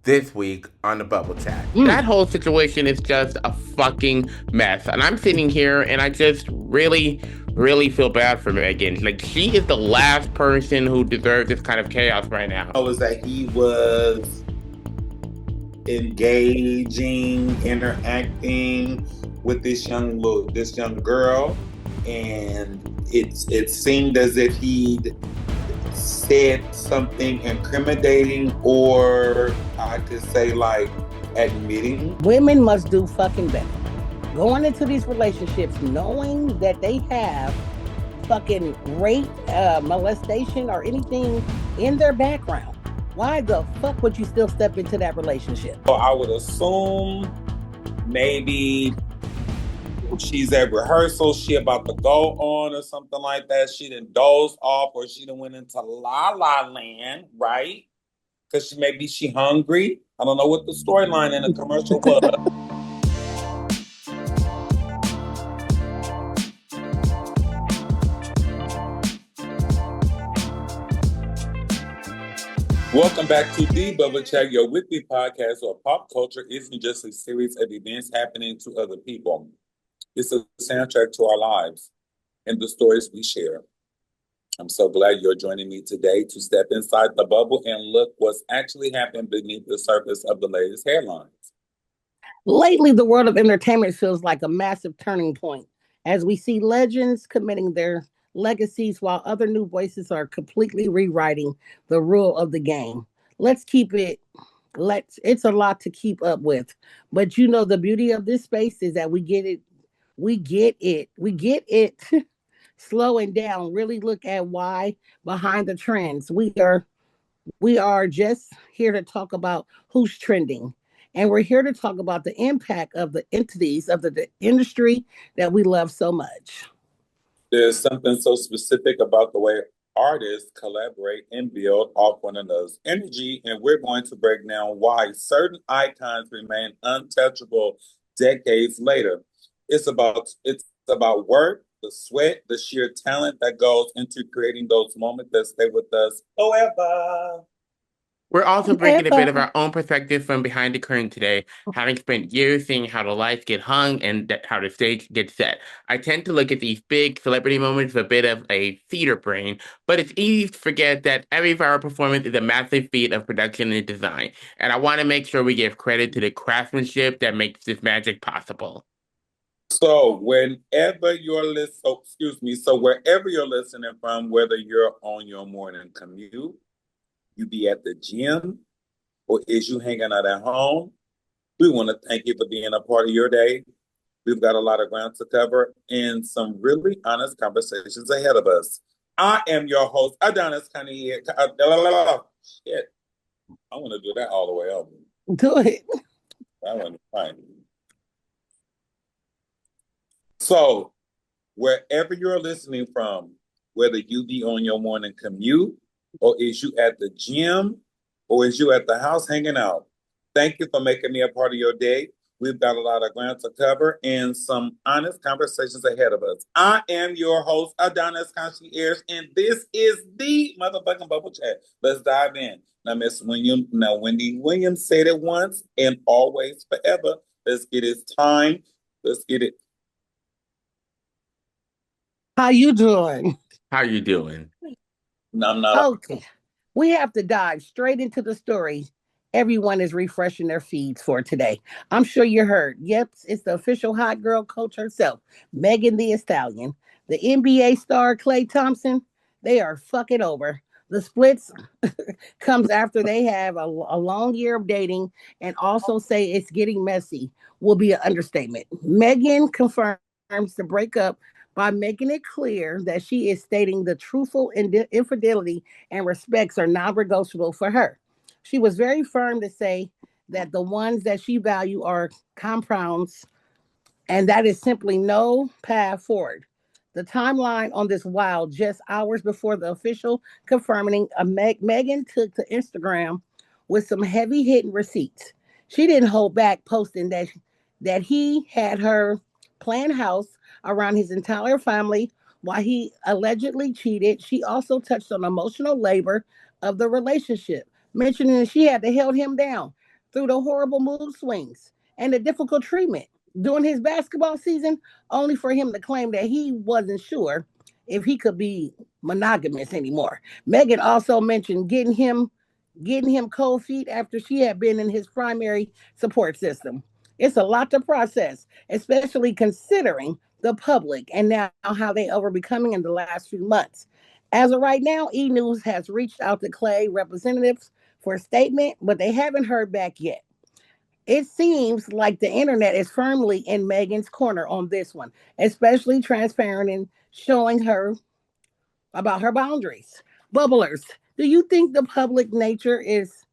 this week on the Bubble Chat. That whole situation is just a fucking mess. And I'm sitting here and I just really feel bad for Megan. Like, she is the last person who deserves this kind of chaos right now. Was that he was engaging, interacting with this young girl, and it seemed as if he'd said something incriminating, or I could say like admitting. Women must do fucking better. Going into these relationships knowing that they have fucking rape, molestation, or anything in their background. Why the fuck would you still step into that relationship? So I would assume maybe she's at rehearsal, she about to go on or something like that. She done dozed off, or she done went into la la land, right? Because maybe she hungry. I don't know what the storyline in the commercial was. Welcome back to The Bubble Chat, your weekly podcast where pop culture isn't just a series of events happening to other people. It's a soundtrack to our lives and the stories we share. I'm so glad you're joining me today to step inside the bubble and look what's actually happened beneath the surface of the latest headlines. Lately, the world of entertainment feels like a massive turning point as we see legends committing their legacies while other new voices are completely rewriting the rule of the game. Let's keep it it's a lot to keep up with. But you know the beauty of this space is that we get it. We get it slowing down. Really look at why behind the trends. We are just here to talk about who's trending. And we're here to talk about the impact of the entities of the industry that we love so much. There's something so specific about the way artists collaborate and build off one another's energy, and we're going to break down why certain icons remain untouchable decades later. It's about work, the sweat, the sheer talent that goes into creating those moments that stay with us forever. We're also bringing a bit of Ever. our own perspective from behind the curtain today, having spent years seeing how the lights get hung and how the stage gets set. I tend to look at these big celebrity moments with a bit of a theater brain, but it's easy to forget that every viral performance is a massive feat of production and design. And I want to make sure we give credit to the craftsmanship that makes this magic possible. So wherever you're listening from, whether you're on your morning commute, you be at the gym, or is you hanging out at home, we want to thank you for being a part of your day. We've got a lot of ground to cover and some really honest conversations ahead of us. I am your host, Adonis Connie. Shit, I want to do that all the way over. Do it. I want to find it. So, wherever you're listening from, whether you be on your morning commute, or is you at the gym, or is you at the house hanging out, thank you for making me a part of your day. We've got a lot of ground to cover and some honest conversations ahead of us. I am your host, Adonis Concierge, and this is the motherfucking Bubble Chat. Let's dive in. Now, Wendy Williams said it once and always forever. Let's get it time. Let's get it. How you doing? How you doing? No, I'm not. Okay. We have to dive straight into the story everyone is refreshing their feeds for today. I'm sure you heard. Yep, it's the official hot girl coach herself, Megan Thee Stallion. The NBA star Klay Thompson, they are fucking over. The splits comes after they have a long year of dating and also say it's getting messy will be an understatement. Megan confirms the breakup by making it clear that she is stating the truthful infidelity and respects are non-negotiable for her. She was very firm to say that the ones that she value are compounds, and that is simply no path forward. The timeline on this wild, just hours before the official confirming, Megan took to Instagram with some heavy hitting receipts. She didn't hold back posting that he had her plan house around his entire family while he allegedly cheated. She also touched on emotional labor of the relationship, mentioning that she had to hold him down. through the horrible mood swings and the difficult treatment during his basketball season, only for him to claim that he wasn't sure if he could be monogamous anymore. Megan also mentioned getting him cold feet after she had been in his primary support system. It's a lot to process, especially considering the public and now how they are becoming in the last few months. As of right now, E News has reached out to Clay representatives for a statement, but they haven't heard back yet. It seems like the internet is firmly in Megan's corner on this one, especially transparent and showing her about her boundaries. Bubblers, do you think the public nature is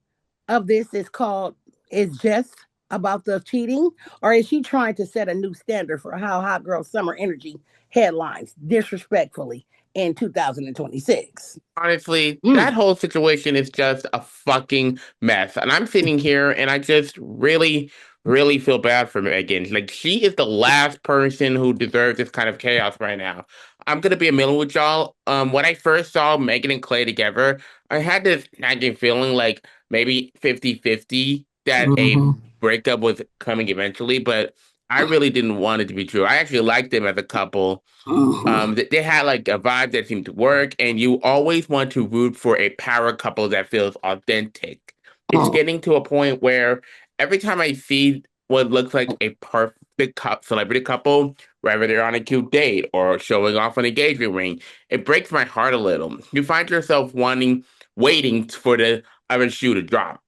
of this is just about the cheating, or is she trying to set a new standard for how hot girl summer energy headlines disrespectfully in 2026? Honestly, that whole situation is just a fucking mess. And I'm sitting here and I just really, really feel bad for Megan. Like, she is the last person who deserves this kind of chaos right now. I'm gonna be a million with y'all. When I first saw Megan and Clay together, I had this nagging feeling like maybe 50-50 that a Mm-hmm. breakup was coming eventually, but I really didn't want it to be true. I actually liked them as a couple. Mm-hmm. They had like a vibe that seemed to work, and you always want to root for a power couple that feels authentic. It's getting to a point where every time I see what looks like a perfect celebrity couple, whether they're on a cute date or showing off an engagement ring, it breaks my heart a little. You find yourself waiting for the other shoe to drop,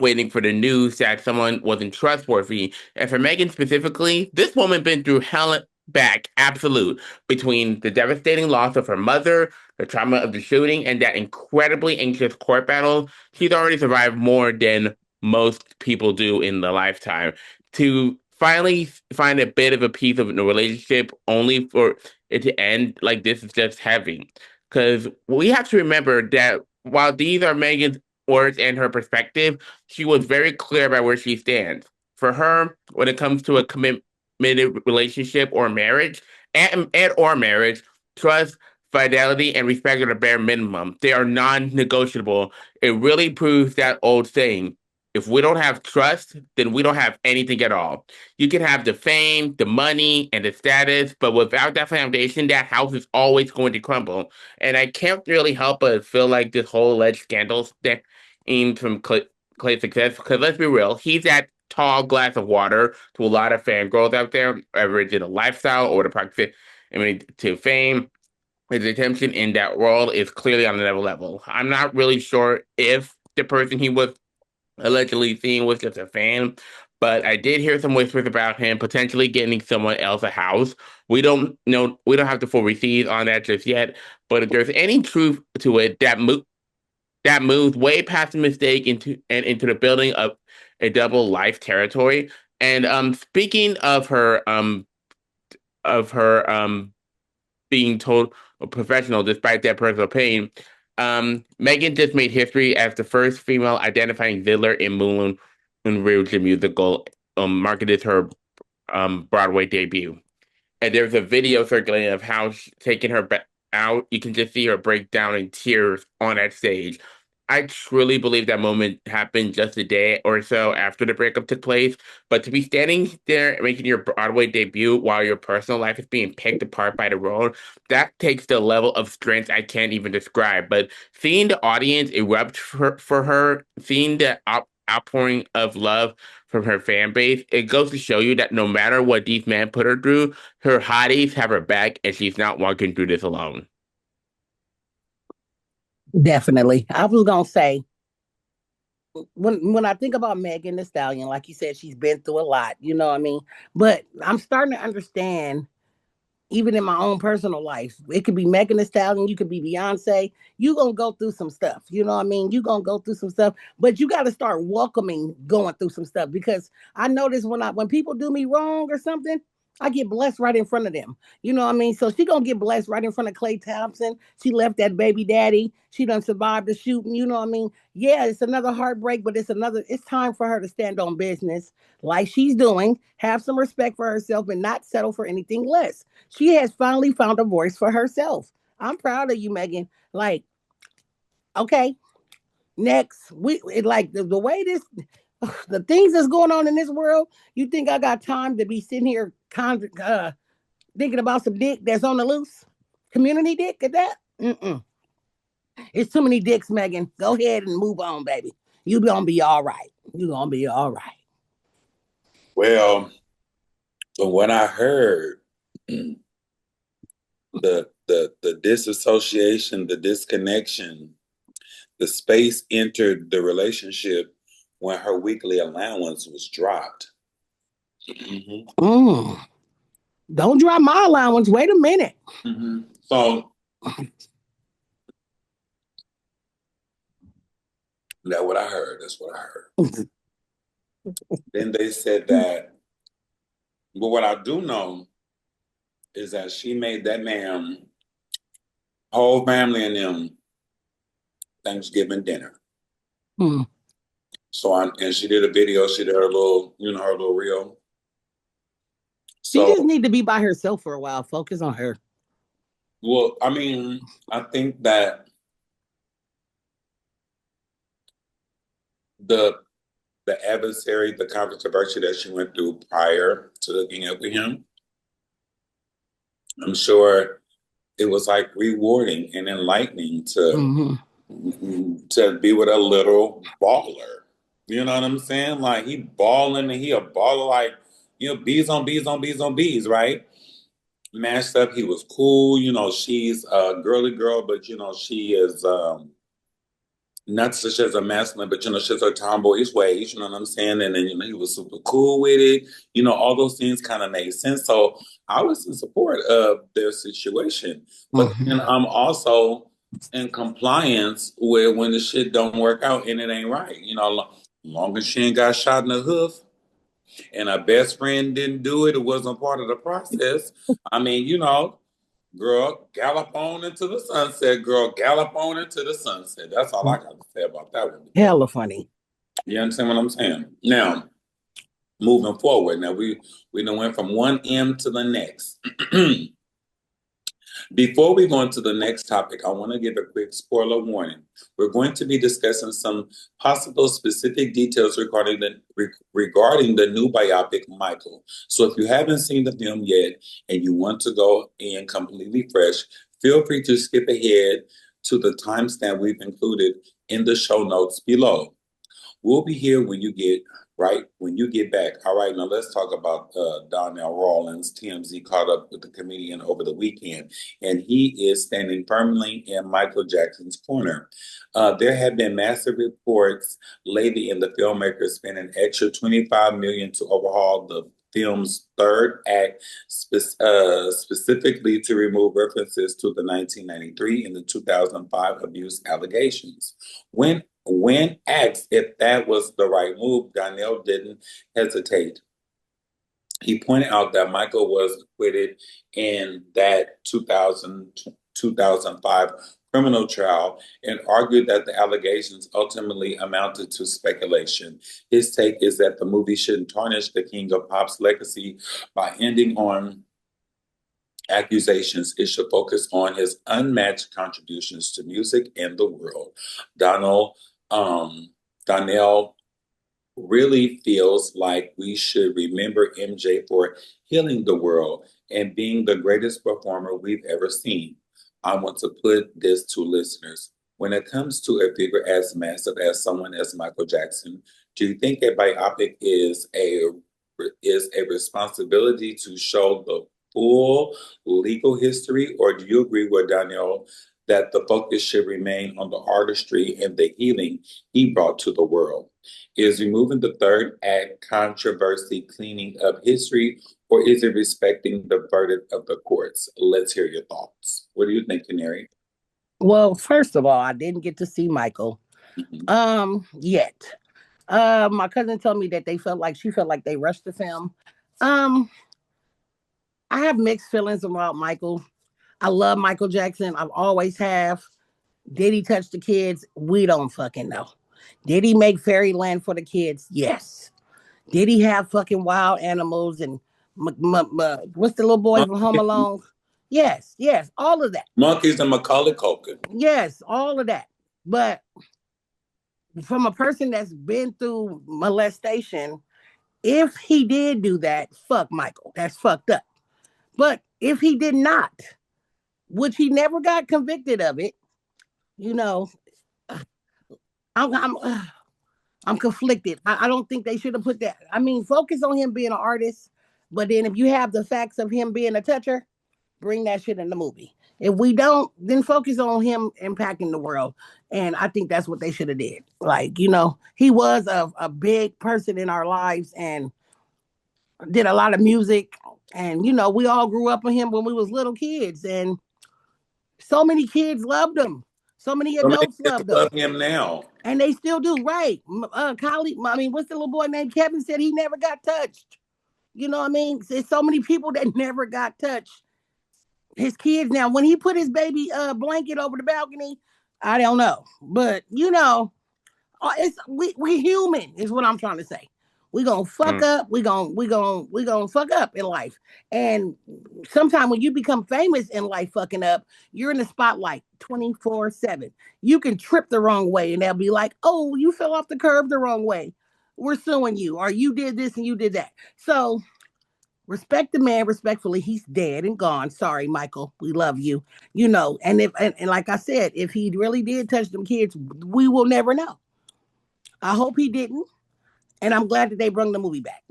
waiting for the news that someone wasn't trustworthy. And for Megan specifically, this woman been through hell back absolute between the devastating loss of her mother, the trauma of the shooting, and that incredibly anxious court battle. She's already survived more than most people do in the lifetime. To finally find a bit of a piece of the relationship only for it to end like this is just heavy. Because we have to remember that while these are Megan's words and her perspective, she was very clear about where she stands. For her, when it comes to a committed relationship or marriage, and or marriage, trust, fidelity, and respect are the bare minimum. They are non-negotiable. It really proves that old saying: if we don't have trust, then we don't have anything at all. You can have the fame, the money, and the status, but without that foundation, that house is always going to crumble. And I can't really help but feel like this whole alleged scandal stems from Clay's success. Because let's be real, he's that tall glass of water to a lot of fangirls out there, whether it's in a lifestyle or the proximity to fame. His attention in that role is clearly on another level. I'm not really sure if the person he was allegedly seeing was just a fan, but I did hear some whispers about him potentially getting someone else a house. We don't know, we don't have the full receipts on that just yet, but if there's any truth to it, that moves way past the mistake into the building of a double life territory. And speaking of her being told a professional despite that personal pain, Megan just made history as the first female identifying Zidler in Moulin Rouge the musical, marketed her Broadway debut. And there's a video circulating of how taking her out. You can just see her break down in tears on that stage. I truly believe that moment happened just a day or so after the breakup took place. But to be standing there making your Broadway debut while your personal life is being picked apart by the world, that takes the level of strength I can't even describe. But seeing the audience erupt for her, seeing the outpouring of love from her fan base, it goes to show you that no matter what these men put her through, her hotties have her back and she's not walking through this alone. Definitely. I was gonna say, when I think about Megan the Stallion, like you said, she's been through a lot, you know what I mean? But I'm starting to understand, even in my own personal life, it could be Megan Thee Stallion, you could be Beyonce. You gonna go through some stuff, you know what I mean? You gonna go through some stuff, but you got to start welcoming going through some stuff, because I notice when people do me wrong or something, I get blessed right in front of them. You know what I mean? So she gonna get blessed right in front of Clay Thompson. She left that baby daddy. She done survived the shooting. You know what I mean? Yeah, it's another heartbreak, but it's time for her to stand on business like she's doing, have some respect for herself, and not settle for anything less. She has finally found a voice for herself. I'm proud of you, Megan. Like, okay, next, we like the way this. The things that's going on in this world, you think I got time to be sitting here thinking about some dick that's on the loose? Community dick at that? Mm-mm. It's too many dicks, Megan. Go ahead and move on, baby. You gonna be all right. You gonna be all right. Well, from what I heard, the disassociation, the disconnection, the space entered the relationship when her weekly allowance was dropped. Don't drop my allowance. Wait a minute. So that's what I heard. That's what I heard. Then they said that, but what I do know is that she made that man, whole family and them, Thanksgiving dinner. So and she did a video. She did her little, her little reel. So, she just need to be by herself for a while. Focus on her. Well, I mean, I think that the adversary, the controversy that she went through prior to hooking up with him, I'm sure it was like rewarding and enlightening to be with a little baller. You know what I'm saying? Like he balling and he a baller like, bees on bees on bees on bees, right? Mashed up, he was cool. She's a girly girl, but she is not such as a masculine, but she's a tomboyish ways, you know what I'm saying? And then he was super cool with it. All those things kind of made sense. So I was in support of their situation. But then I'm also in compliance with when the shit don't work out and it ain't right. Long as she ain't got shot in the hoof and her best friend didn't do it, it wasn't part of the process. I mean, girl, gallop on into the sunset. Girl, gallop on into the sunset. That's all I got to say about that one. Hella funny. You understand what I'm saying? Now, moving forward. Now, we done went from one M to the next. Before we go into the next topic, I want to give a quick spoiler warning. We're going to be discussing some possible specific details regarding the new biopic, Michael. So if you haven't seen the film yet and you want to go in completely fresh, feel free to skip ahead to the timestamp we've included in the show notes below. We'll be here when you get back. All right, now let's talk about Donnell Rawlins. TMZ caught up with the comedian over the weekend, and he is standing firmly in Michael Jackson's corner. There have been massive reports lately in the filmmaker spent an extra $25 million to overhaul the film's third act, specifically to remove references to the 1993 and the 2005 abuse allegations. When asked if that was the right move, Donnell didn't hesitate. He pointed out that Michael was acquitted in that 2005 criminal trial and argued that the allegations ultimately amounted to speculation. His take is that the movie shouldn't tarnish the King of Pop's legacy by ending on accusations. It should focus on his unmatched contributions to music and the world. Donnell really feels like we should remember MJ for healing the world and being the greatest performer we've ever seen. I want to put this to listeners. When it comes to a figure as massive as someone as Michael Jackson, do you think a biopic is a responsibility to show the full legal history, or do you agree with Daniel that the focus should remain on the artistry and the healing he brought to the world? Is removing the third act controversy cleaning up history, or is it respecting the verdict of the courts? Let's hear your thoughts. What do you think, Canary? Well, first of all, I didn't get to see Michael yet. My cousin told me that she felt like they rushed the film. I have mixed feelings about Michael. I love Michael Jackson. I've always have. Did he touch the kids? We don't fucking know. Did he make Fairyland for the kids? Yes. Did he have fucking wild animals and what's the little boy from Home Alone? Yes, all of that. Monkeys and Macaulay Culkin. Yes, all of that. But from a person that's been through molestation, if he did do that, fuck Michael. That's fucked up. But if he did not, which he never got convicted of it, you know, I'm I'm I'm conflicted. I don't think they should have put that. I mean, focus on him being an artist, but then if you have the facts of him being a toucher, bring that shit in the movie. If we don't, then focus on him impacting the world. And I think that's what they should have did. Like, he was a big person in our lives and did a lot of music. And, we all grew up with him when we was little kids. And so many kids loved him. So many So many adults kids loved him. love him now. And they still do, right? What's the little boy named Kevin said he never got touched. You know what I mean? There's so many people that never got touched. His kids now, when he put his baby blanket over the balcony, I don't know. But it's we human is what I'm trying to say. We gonna fuck up. We gonna fuck up in life. And sometimes when you become famous in life fucking up, you're in the spotlight 24/7. You can trip the wrong way and they'll be like, oh, you fell off the curb the wrong way. We're suing you, or you did this and you did that. So respect the man respectfully. He's dead and gone. Sorry, Michael. We love you. And like I said, if he really did touch them kids, we will never know. I hope he didn't. And I'm glad that they brought the movie back.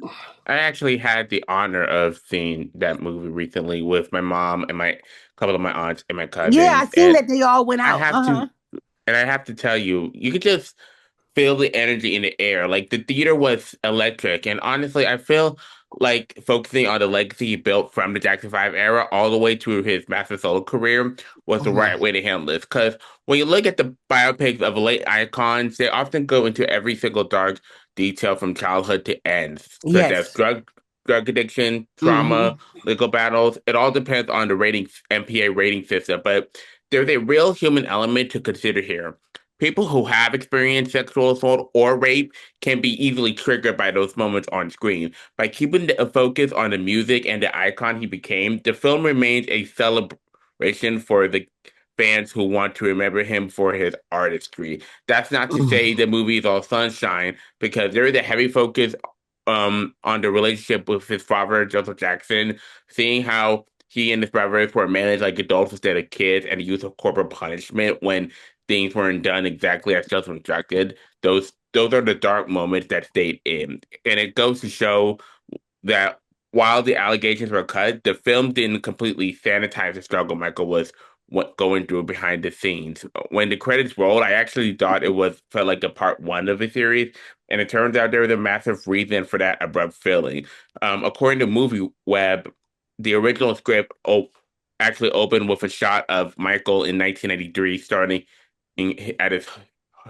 I actually had the honor of seeing that movie recently with my mom and my couple of my aunts and my Yeah, I cousins, seen and that they all went I out. have to and I have to tell you, you could just feel the energy in the air. Like the theater was electric. And honestly, I feel like focusing on the legacy he built from the Jackson 5 era all the way to his master solo career was the right way to handle this. Because when you look at the biopics of late icons, they often go into every single dark detail from childhood to end, such as Yes. drug addiction, Mm-hmm. trauma, legal battles. It all depends on the rating MPA rating system, but there's a real human element to consider here. People who have experienced sexual assault or rape can be easily triggered by those moments on screen. By keeping the focus on the music and the icon he became, the film remains a celebration for the fans who want to remember him for his artistry. That's not to say the movie is all sunshine, because there is a heavy focus on the relationship with his father, Joseph Jackson, seeing how he and his brothers were managed like adults instead of kids, and the use of corporal punishment when things weren't done exactly as just instructed. Those are the dark moments that stayed in. And it goes to show that while the allegations were cut, the film didn't completely sanitize the struggle Michael was going through behind the scenes. When the credits rolled, I actually thought it was felt like a part one of the series, and it turns out there was a massive reason for that abrupt filling. According to Movie Web, the original script actually opened with a shot of Michael in 1983 starting at his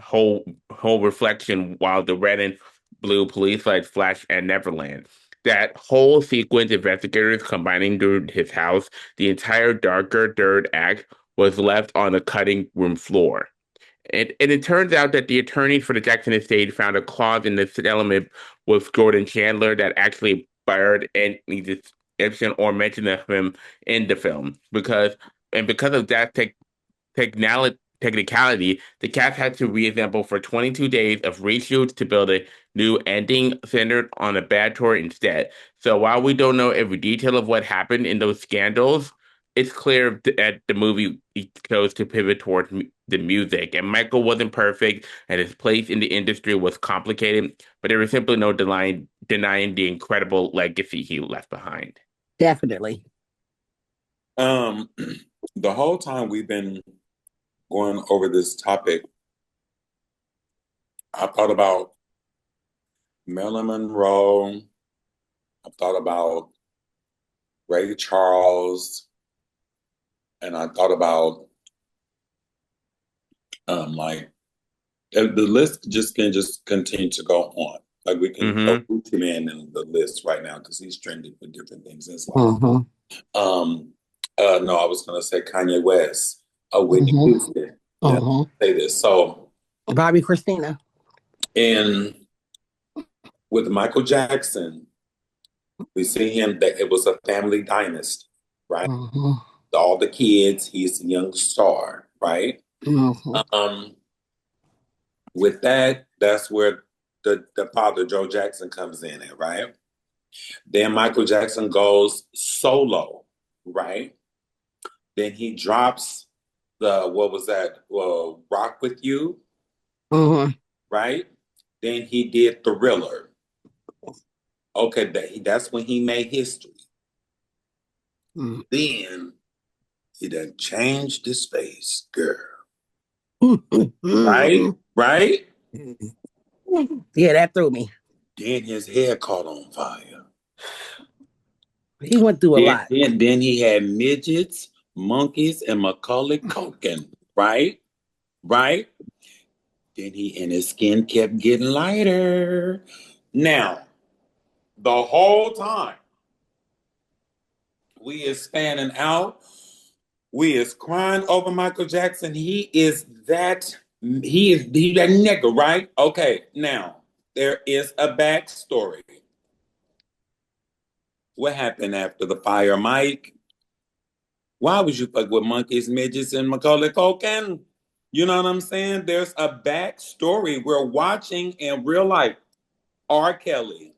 whole reflection while the red and blue police lights flash at Neverland. That whole sequence, investigators combining to his house, the entire darker third act was left on the cutting room floor. And it turns out that the attorneys for the Jackson estate found a clause in the settlement with Jordan Chandler that actually barred any description or mention of him in the film. Because of that technicality, the cast had to reassemble for 22 days of reshoots to build a new ending centered on a bad tour instead. So while we don't know every detail of what happened in those scandals, it's clear that the movie chose to pivot towards the music. And Michael wasn't perfect, and his place in the industry was complicated, but there was simply no denying the incredible legacy he left behind. Definitely. The whole time we've been going over this topic, I thought about Marilyn Monroe. I thought about Ray Charles, and I thought about like the list just can just continue to go on. Like we can throw Mm-hmm. Gucci Man in the list right now because he's trending for different things in his life. Mm-hmm. No, I was gonna say Kanye West, Whitney Mm-hmm. Houston. Yeah, say this. So, Bobby Christina. and with Michael Jackson, we see him that it was a family dynasty, right? Mm-hmm. All the kids, he's a young star, right? Mm-hmm. With that, That's where the father, Joe Jackson, comes in at, right? Then Michael Jackson goes solo, right? Then he drops what was that? Rock With You, Mm-hmm. right? Then he did Thriller. Okay, that's when he made history. Mm-hmm. Then he done changed his face, girl. Right? Right? Yeah, that threw me. Then his hair caught on fire. He went through a Then, lot. then, then he had midgets, monkeys, and Macaulay Culkin. Right? Right? Then and his skin kept getting lighter. Now, the whole time we is fanning out, we is crying over Michael Jackson. He that nigga, right? Okay, now there is a backstory. What happened after the fire, Mike? Why would you fuck with monkeys, midgets, and Macaulay Culkin? You know what I'm saying? There's a backstory. We're watching in real life. R. Kelly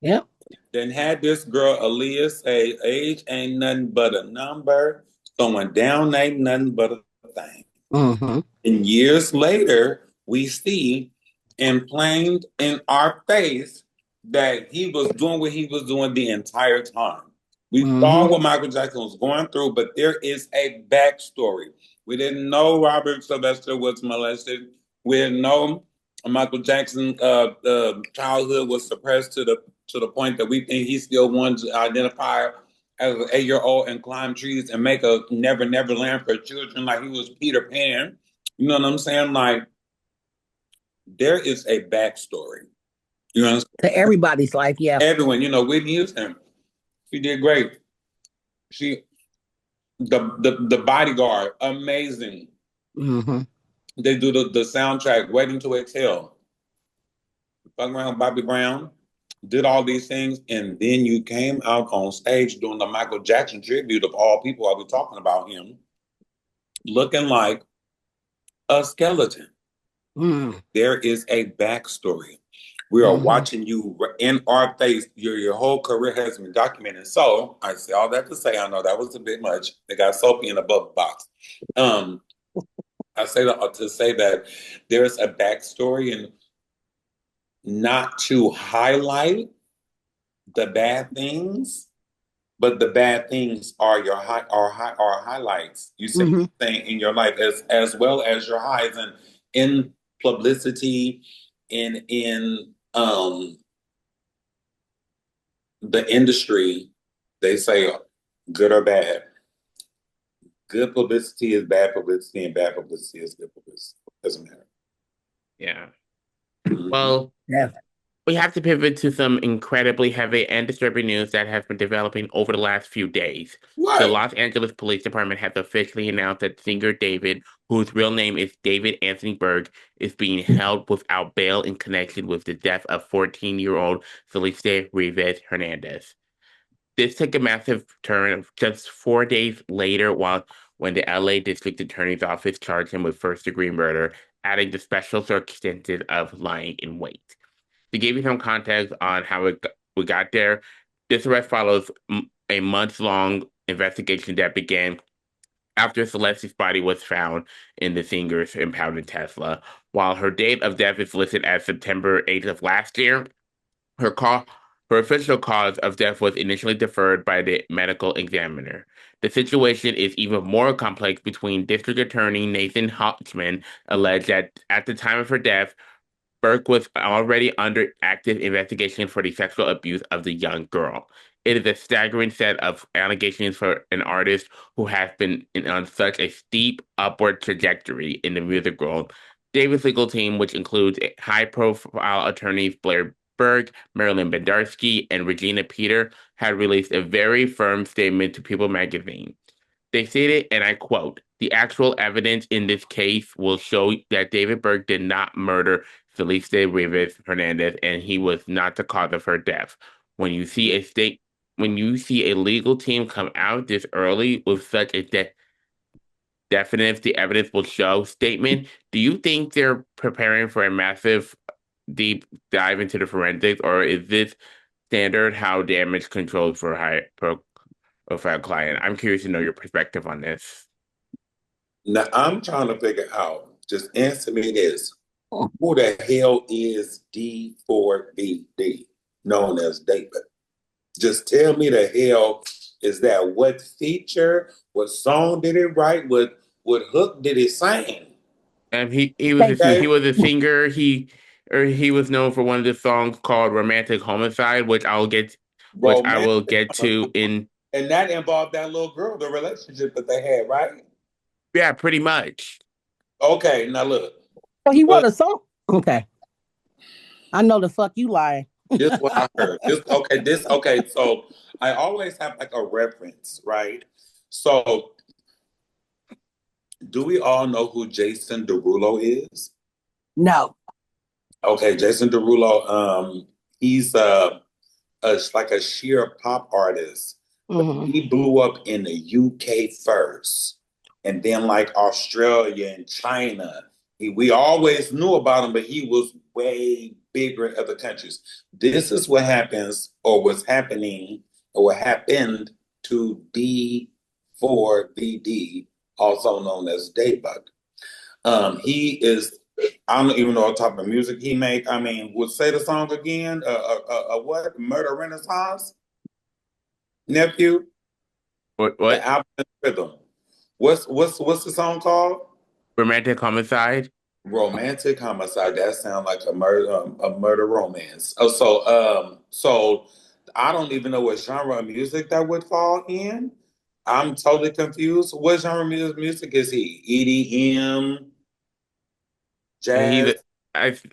Yep. then had this girl Aaliyah say, "Age ain't nothing but a number. Going down ain't nothing but a thing." Mm-hmm. And years later, we see inflamed in our face that he was doing what he was doing the entire time. We saw Mm-hmm. what Michael Jackson was going through, but there is a backstory. We didn't know Robert Sylvester was molested. We didn't know Michael Jackson's childhood was suppressed to the point that we think he still wanted to identify as an 8-year-old and climb trees and make a never never land for children like he was Peter Pan. You know what I'm saying? Like there is a backstory. You know, To everybody's life, yeah. everyone. You know, Whitney Houston, she did great. She the bodyguard, amazing. Mm-hmm. They do the soundtrack, Waiting to Exhale. Fuck around, Bobby Brown did all these things, and then you came out on stage doing the Michael Jackson tribute of all people. I was talking about him looking like a skeleton. Mm-hmm. There is a backstory. We are Mm-hmm. watching you in our face. Your whole career has been documented. So I say all that to say, I know that was a bit much. They got Soapy in a bubble box. Um, I say that to say that there's a backstory and not to highlight the bad things, but the bad things are are highlights. You say Mm-hmm. thing in your life as well as your highs and in publicity, in the industry, they say good or bad. Good publicity is bad publicity, and bad publicity is good publicity. Doesn't matter. Yeah. Mhm. Well, Yeah. we have to pivot to some incredibly heavy and disturbing news that has been developing over the last few days. The What? Los Angeles Police Department has officially announced that singer David, whose real name is David Anthony Berg, is being held without bail in connection with the death of 14-year-old Felice Rivas Hernandez. This took a massive turn just 4 days later, when the LA District Attorney's Office charged him with first-degree murder, adding the special circumstances of lying in wait. To give you some context on how we got there, this arrest follows a months-long investigation that began after Celeste's body was found in the singer's impounded Tesla. While her date of death is listed as September 8th of last year, her call, her official cause of death was initially deferred by the medical examiner. The situation is even more complex between District Attorney Nathan Hochman alleged that at the time of her death, Burke was already under active investigation for the sexual abuse of the young girl. It is a staggering set of allegations for an artist who has been on such a steep upward trajectory in the music world. David's legal team, which includes high-profile attorneys Blair Berg, Marilyn Bendarsky, and Regina Peter, had released a very firm statement to People magazine. They stated, and I quote, "The actual evidence in this case will show that David Berg did not murder Felice Rivas Hernandez, and he was not the cause of her death. When you see a state, when you see a legal team come out this early with such a definite the evidence will show statement, do you think they're preparing for a massive deep dive into the forensics, or is this standard how damage control for high profile client? I'm curious to know your perspective on this. Now I'm trying to figure out, just answer me this. Who the hell is D4BD, known as David? Just tell me the hell is that. What feature, what song did it write? What hook did it sing? And he was a singer. He was known for one of the songs called "Romantic Homicide," which I will Romantic. get to in. And that involved that little girl, the relationship that they had, right? Yeah, pretty much. Okay, now look. Oh, he wrote a song? Okay. I know the fuck you lying. This is what I heard. Okay. So I always have like a reference, right? So do we all know who Jason Derulo is? No. Okay, Jason Derulo, he's like a sheer pop artist. Mhm. He blew up in the UK first, and then like Australia and China. We always knew about him, but he was way bigger in other countries. This is what happens, or what's happening, or what happened to D4BD, also known as Daybug. He is, I don't even know what type of music he make. I mean, would say the song again? What? Murder Renaissance? Nephew? The What? album rhythm. What's the song called? Romantic Homicide? Romantic Homicide. That sounds like a murder romance. So I don't even know what genre of music that would fall in. I'm totally confused. What genre of music is he? EDM, And jazz?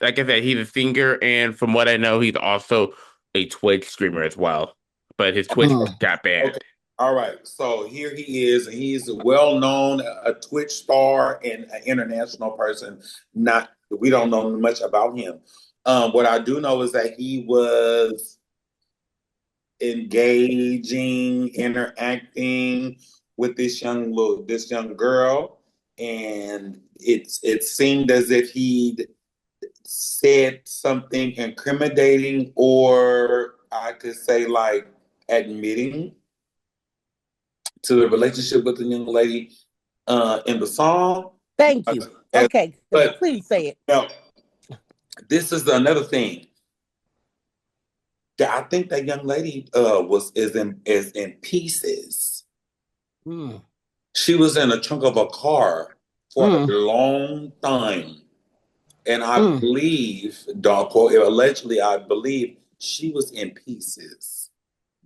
like I said, he's a singer, and from what I know, he's also a Twitch streamer as well. But his Twitch got banned. Okay. All right. So here he is, and he's a well-known, a Twitch star and an international person. Not We don't know much about him. What I do know is that he was engaging, interacting with this young girl, and it seemed as if he'd said something incriminating, or I could say like admitting to the relationship with the young lady in the song. Thank you. Okay, But please say it. now, this is another thing. I think that young lady is in pieces. Mm. She was in the trunk of a car for a long time. And I believe, don't quote, allegedly, I believe she was in pieces.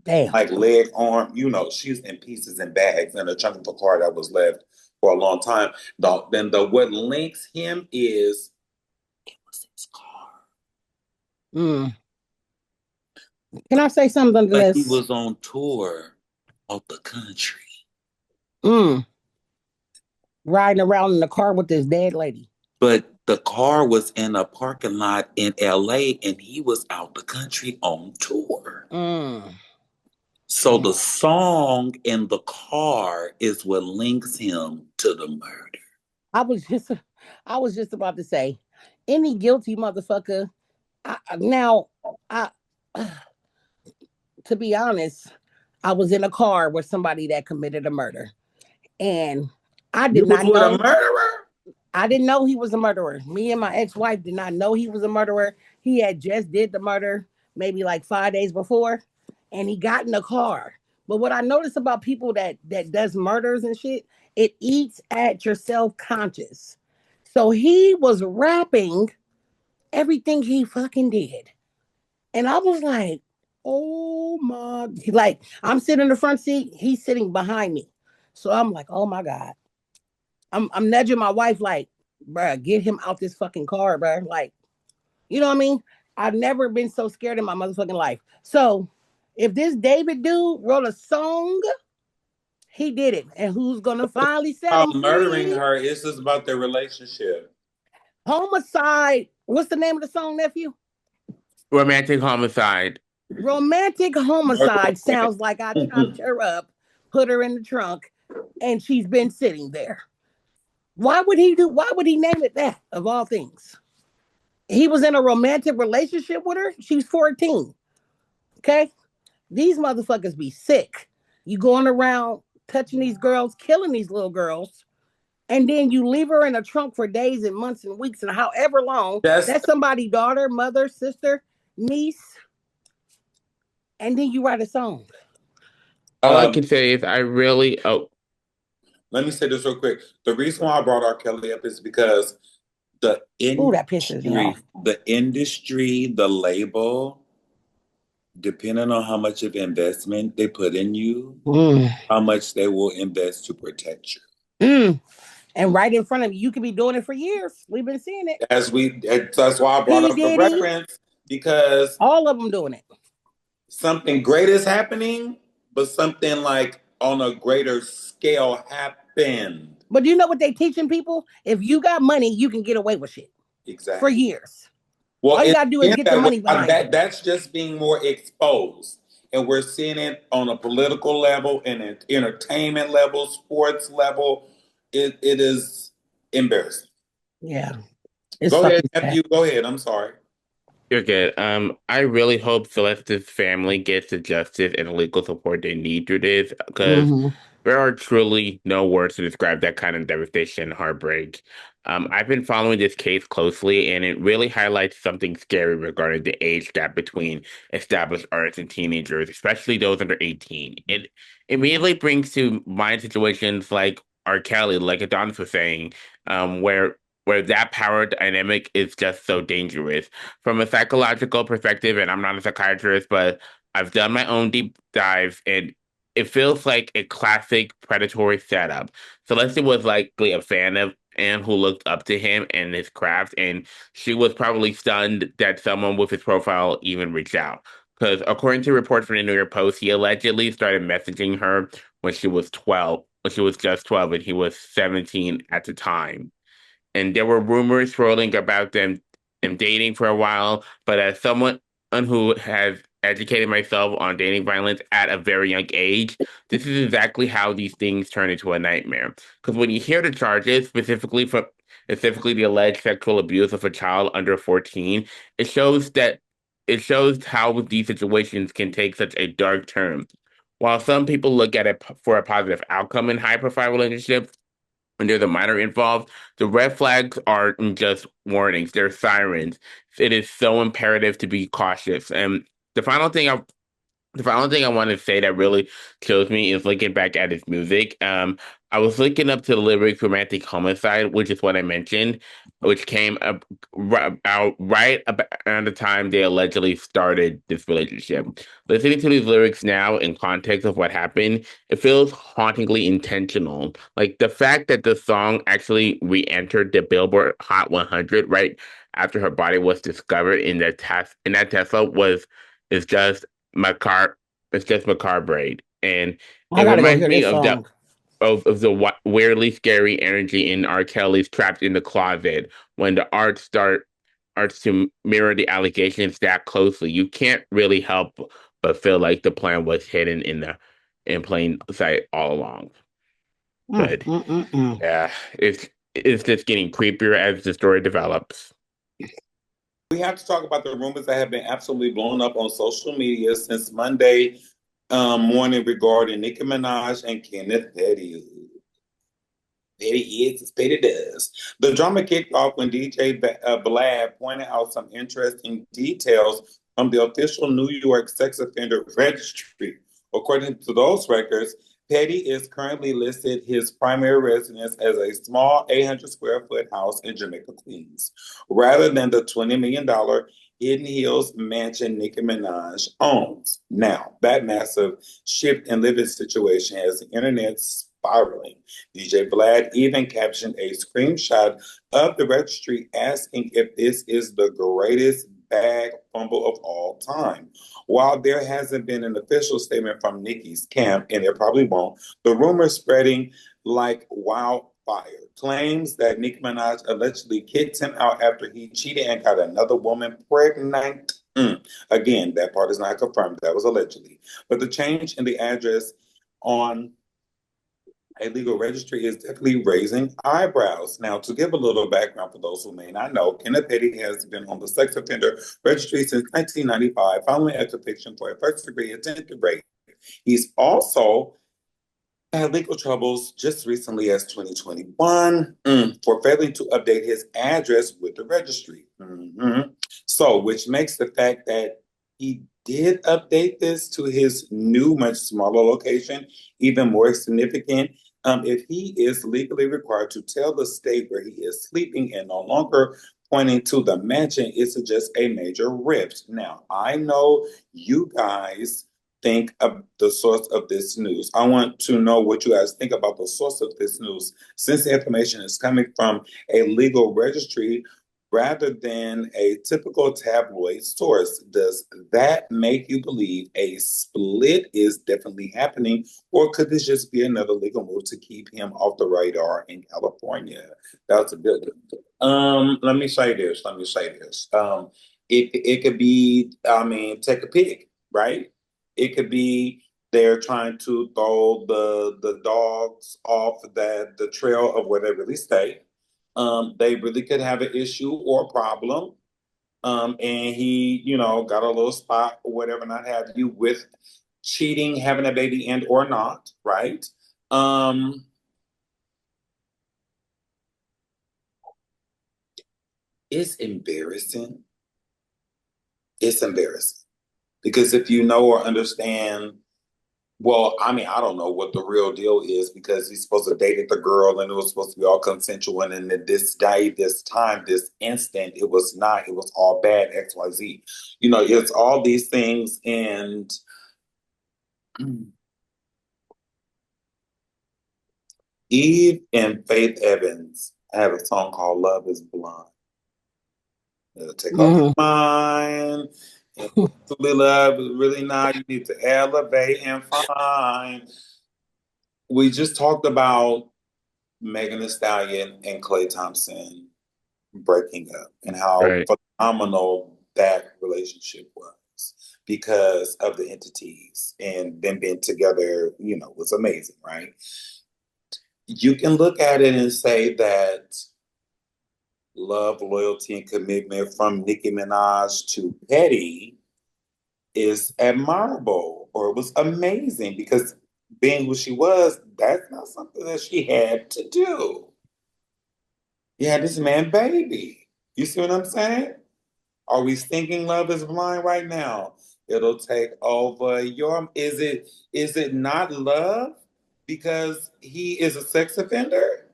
Damn. Like leg, arm, she's in pieces and bags in the trunk of a car that was left for a long time. What links him is it was his car. Mm. Can I say something to But this? he was on tour of the country. Riding around in the car with this dead lady. But the car was in a parking lot in LA, and he was out the country on tour. So the song in the car is what links him to the murder. I was just about to say, any guilty motherfucker. To be honest, I was in a car with somebody that committed a murder, and I did not know. A murderer? I didn't know he was a murderer. Me and my ex-wife did not know he was a murderer. He had just did the murder maybe like 5 days before, and he got in the car. But what I notice about people that does murders and shit, it eats at your self-conscious. So he was rapping everything he fucking did. And I was like, oh my, like I'm sitting in the front seat, he's sitting behind me. So I'm like, oh my God. I'm nudging my wife like, bruh, get him out this fucking car, bruh. Like, you know what I mean? I've never been so scared in my motherfucking life. So if this David dude wrote a song, he did it. And who's gonna finally set him free? Murdering her is just about their relationship. Homicide. What's the name of the song, nephew? Romantic Homicide. Romantic Homicide sounds like I chopped her up, put her in the trunk, and she's been sitting there. Why would he name it that of all things? He was in a romantic relationship with her. She's 14. Okay? These motherfuckers be sick. You going around touching these girls, killing these little girls, and then you leave her in a trunk for days and months and weeks and however long. That's That's somebody's daughter, mother, sister, niece, and then you write a song. All I um can say is I really let me say this real quick. The reason why I brought R. Kelly up is because the Ooh, that pisses me off. the label, depending on how much of investment they put in you, Mm. how much they will invest to protect you. Mm. And right in front of you could be doing it for years. We've been seeing it. That's why I brought P. up the Diddy, reference, because all of them doing it. something great is happening, but something like on a greater scale happened. But do you know what they teaching people? If you got money, you can get away with shit for Exactly. years. Well, All you it's gotta do is in get the that way. money behind you. That's just being more exposed. And we're seeing it on a political level and an entertainment level, sports level. It is embarrassing. Yeah, it's Go ahead, fucking sad. Matthew. Go ahead. I'm sorry. you're good. I really hope Celeste's family gets the justice and legal support they need through this because Mm-hmm. there are truly no words to describe that kind of devastation and heartbreak. I've been following this case closely, and it really highlights something scary regarding the age gap between established artists and teenagers, especially those under 18. It immediately brings to mind situations like R. Kelly, like Adonis was saying, where that power dynamic is just so dangerous. From a psychological perspective, and I'm not a psychiatrist, but I've done my own deep dive, and it feels like a classic predatory setup. Celeste was likely a fan of and who looked up to him and his craft, and she was probably stunned that someone with his profile even reached out. Because according to reports from the New York Post, he allegedly started messaging her when she was 12, when she was just 12, and he was 17 at the time. And there were rumors swirling about them dating for a while. But as someone who has educated myself on dating violence at a very young age, this is exactly how these things turn into a nightmare. Because when you hear the charges, specifically the alleged sexual abuse of a child under 14, it shows that it shows how these situations can take such a dark turn. While some people look at it for a positive outcome in high-profile relationships, when there's a minor involved, the red flags aren't just warnings, they're sirens. It is so imperative to be cautious. And the final thing I the final thing I want to say that really kills me is looking back at his music. I was looking up to the lyrics "Romantic Homicide," which is what I mentioned, which came up out right about around the time they allegedly started this relationship. Listening to these lyrics now in context of what happened, it feels hauntingly intentional. Like the fact that the song actually re-entered the Billboard Hot 100 right after her body was discovered in that Tesla was is just macabre. It's just macabre, and I it gotta go reminds hear me this song. of the weirdly scary energy in R. Kelly's "Trapped in the Closet" when the arts to mirror the allegations that closely. You can't really help but feel like the plan was hidden in plain sight all along. Mm, But mm, mm, mm. yeah, it's just getting creepier as the story develops. We have to talk about the rumors that have been absolutely blown up on social media since Monday morning regarding Nicki Minaj and Kenneth Petty. Petty is as Petty does. The drama kicked off when DJ Blad pointed out some interesting details from the official New York sex offender registry. According to those records, Petty is currently listed his primary residence as a small 800 square foot house in Jamaica, Queens, rather than the $20 million Hidden Hills mansion Nicki Minaj owns. Now, that massive shift in living situation has the internet spiraling. DJ Vlad even captioned a screenshot of the registry asking if this is the greatest bag fumble of all time. While there hasn't been an official statement from Nicki's camp, and there probably won't, the rumors spreading like wildfire. Claims that Nicki Minaj allegedly kicked him out after he cheated and got another woman pregnant. Again, that part is not confirmed. That was allegedly. But the change in the address on a legal registry is definitely raising eyebrows. Now, to give a little background for those who may not know, Kenneth Petty has been on the sex offender registry since 1995, following a conviction for a first-degree attempted rape. He's also had legal troubles just recently as 2021 for failing to update his address with the registry. So, which makes the fact that he did update this to his new, much smaller location even more significant. If he is legally required to tell the state where he is sleeping and no longer pointing to the mansion, it suggests a major rift. Now, I know you guys think of the source of this news. I want to know what you guys think about the source of this news. Since the information is coming from a legal registry rather than a typical tabloid source, does that make you believe a split is definitely happening, or could this just be another legal move to keep him off the radar in California? That's a good one. Let me say this. It could be, I mean, take a pick, right? It could be they're trying to throw the dogs off the trail of where they really stay. They really could have an issue or a problem. And he, got a little spot or whatever, not have you with cheating, having a baby, and or not, right? Um, it's embarrassing. It's embarrassing because if you know or understand. Well, I mean, I don't know what the real deal is because he's supposed to date the girl and it was supposed to be all consensual. And then this day, this time, this instant, it was not. It was all bad, XYZ. It's all these things. And Eve and Faith Evans have a song called Love is Blind. It'll take off your mind. And really love is really not. You need to elevate and find. We just talked about Megan Thee Stallion and Klay Thompson breaking up and how Right. phenomenal that relationship was because of the entities and them being together, was amazing, right? You can look at it and say that love, loyalty, and commitment from Nicki Minaj to Petty is admirable or it was amazing because being who she was, that's not something that she had to do. Yeah, this man baby. You see what I'm saying? Are we thinking love is blind right now? It'll take over your is it not love because he is a sex offender?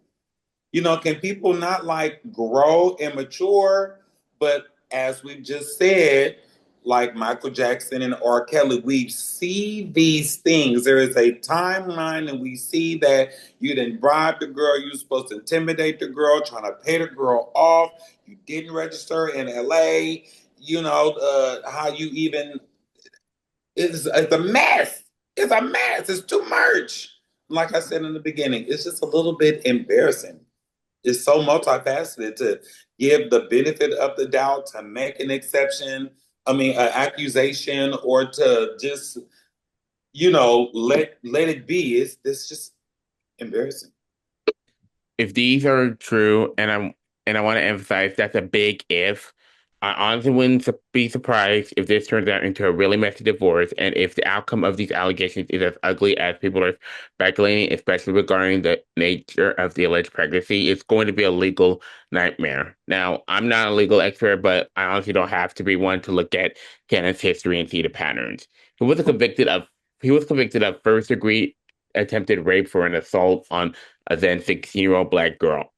Can people not like grow and mature? But as we've just said, like Michael Jackson and R. Kelly, we see these things. There is a timeline, and we see that you didn't bribe the girl, you were supposed to intimidate the girl, trying to pay the girl off. You didn't register in LA. How you even it's a mess. It's a mess. It's too much. Like I said in the beginning, it's just a little bit embarrassing. It's so multifaceted to give the benefit of the doubt, to make an exception, I mean, an accusation, or to just, let it be. It's just embarrassing. If these are true, and I want to emphasize that's a big if. I honestly wouldn't be surprised if this turns out into a really messy divorce, and if the outcome of these allegations is as ugly as people are speculating, especially regarding the nature of the alleged pregnancy. It's going to be a legal nightmare. Now, I'm not a legal expert, but I honestly don't have to be one to look at Kenneth's history and see the patterns. He was convicted of he was convicted of first degree attempted rape for an assault on a then 16-year-old black girl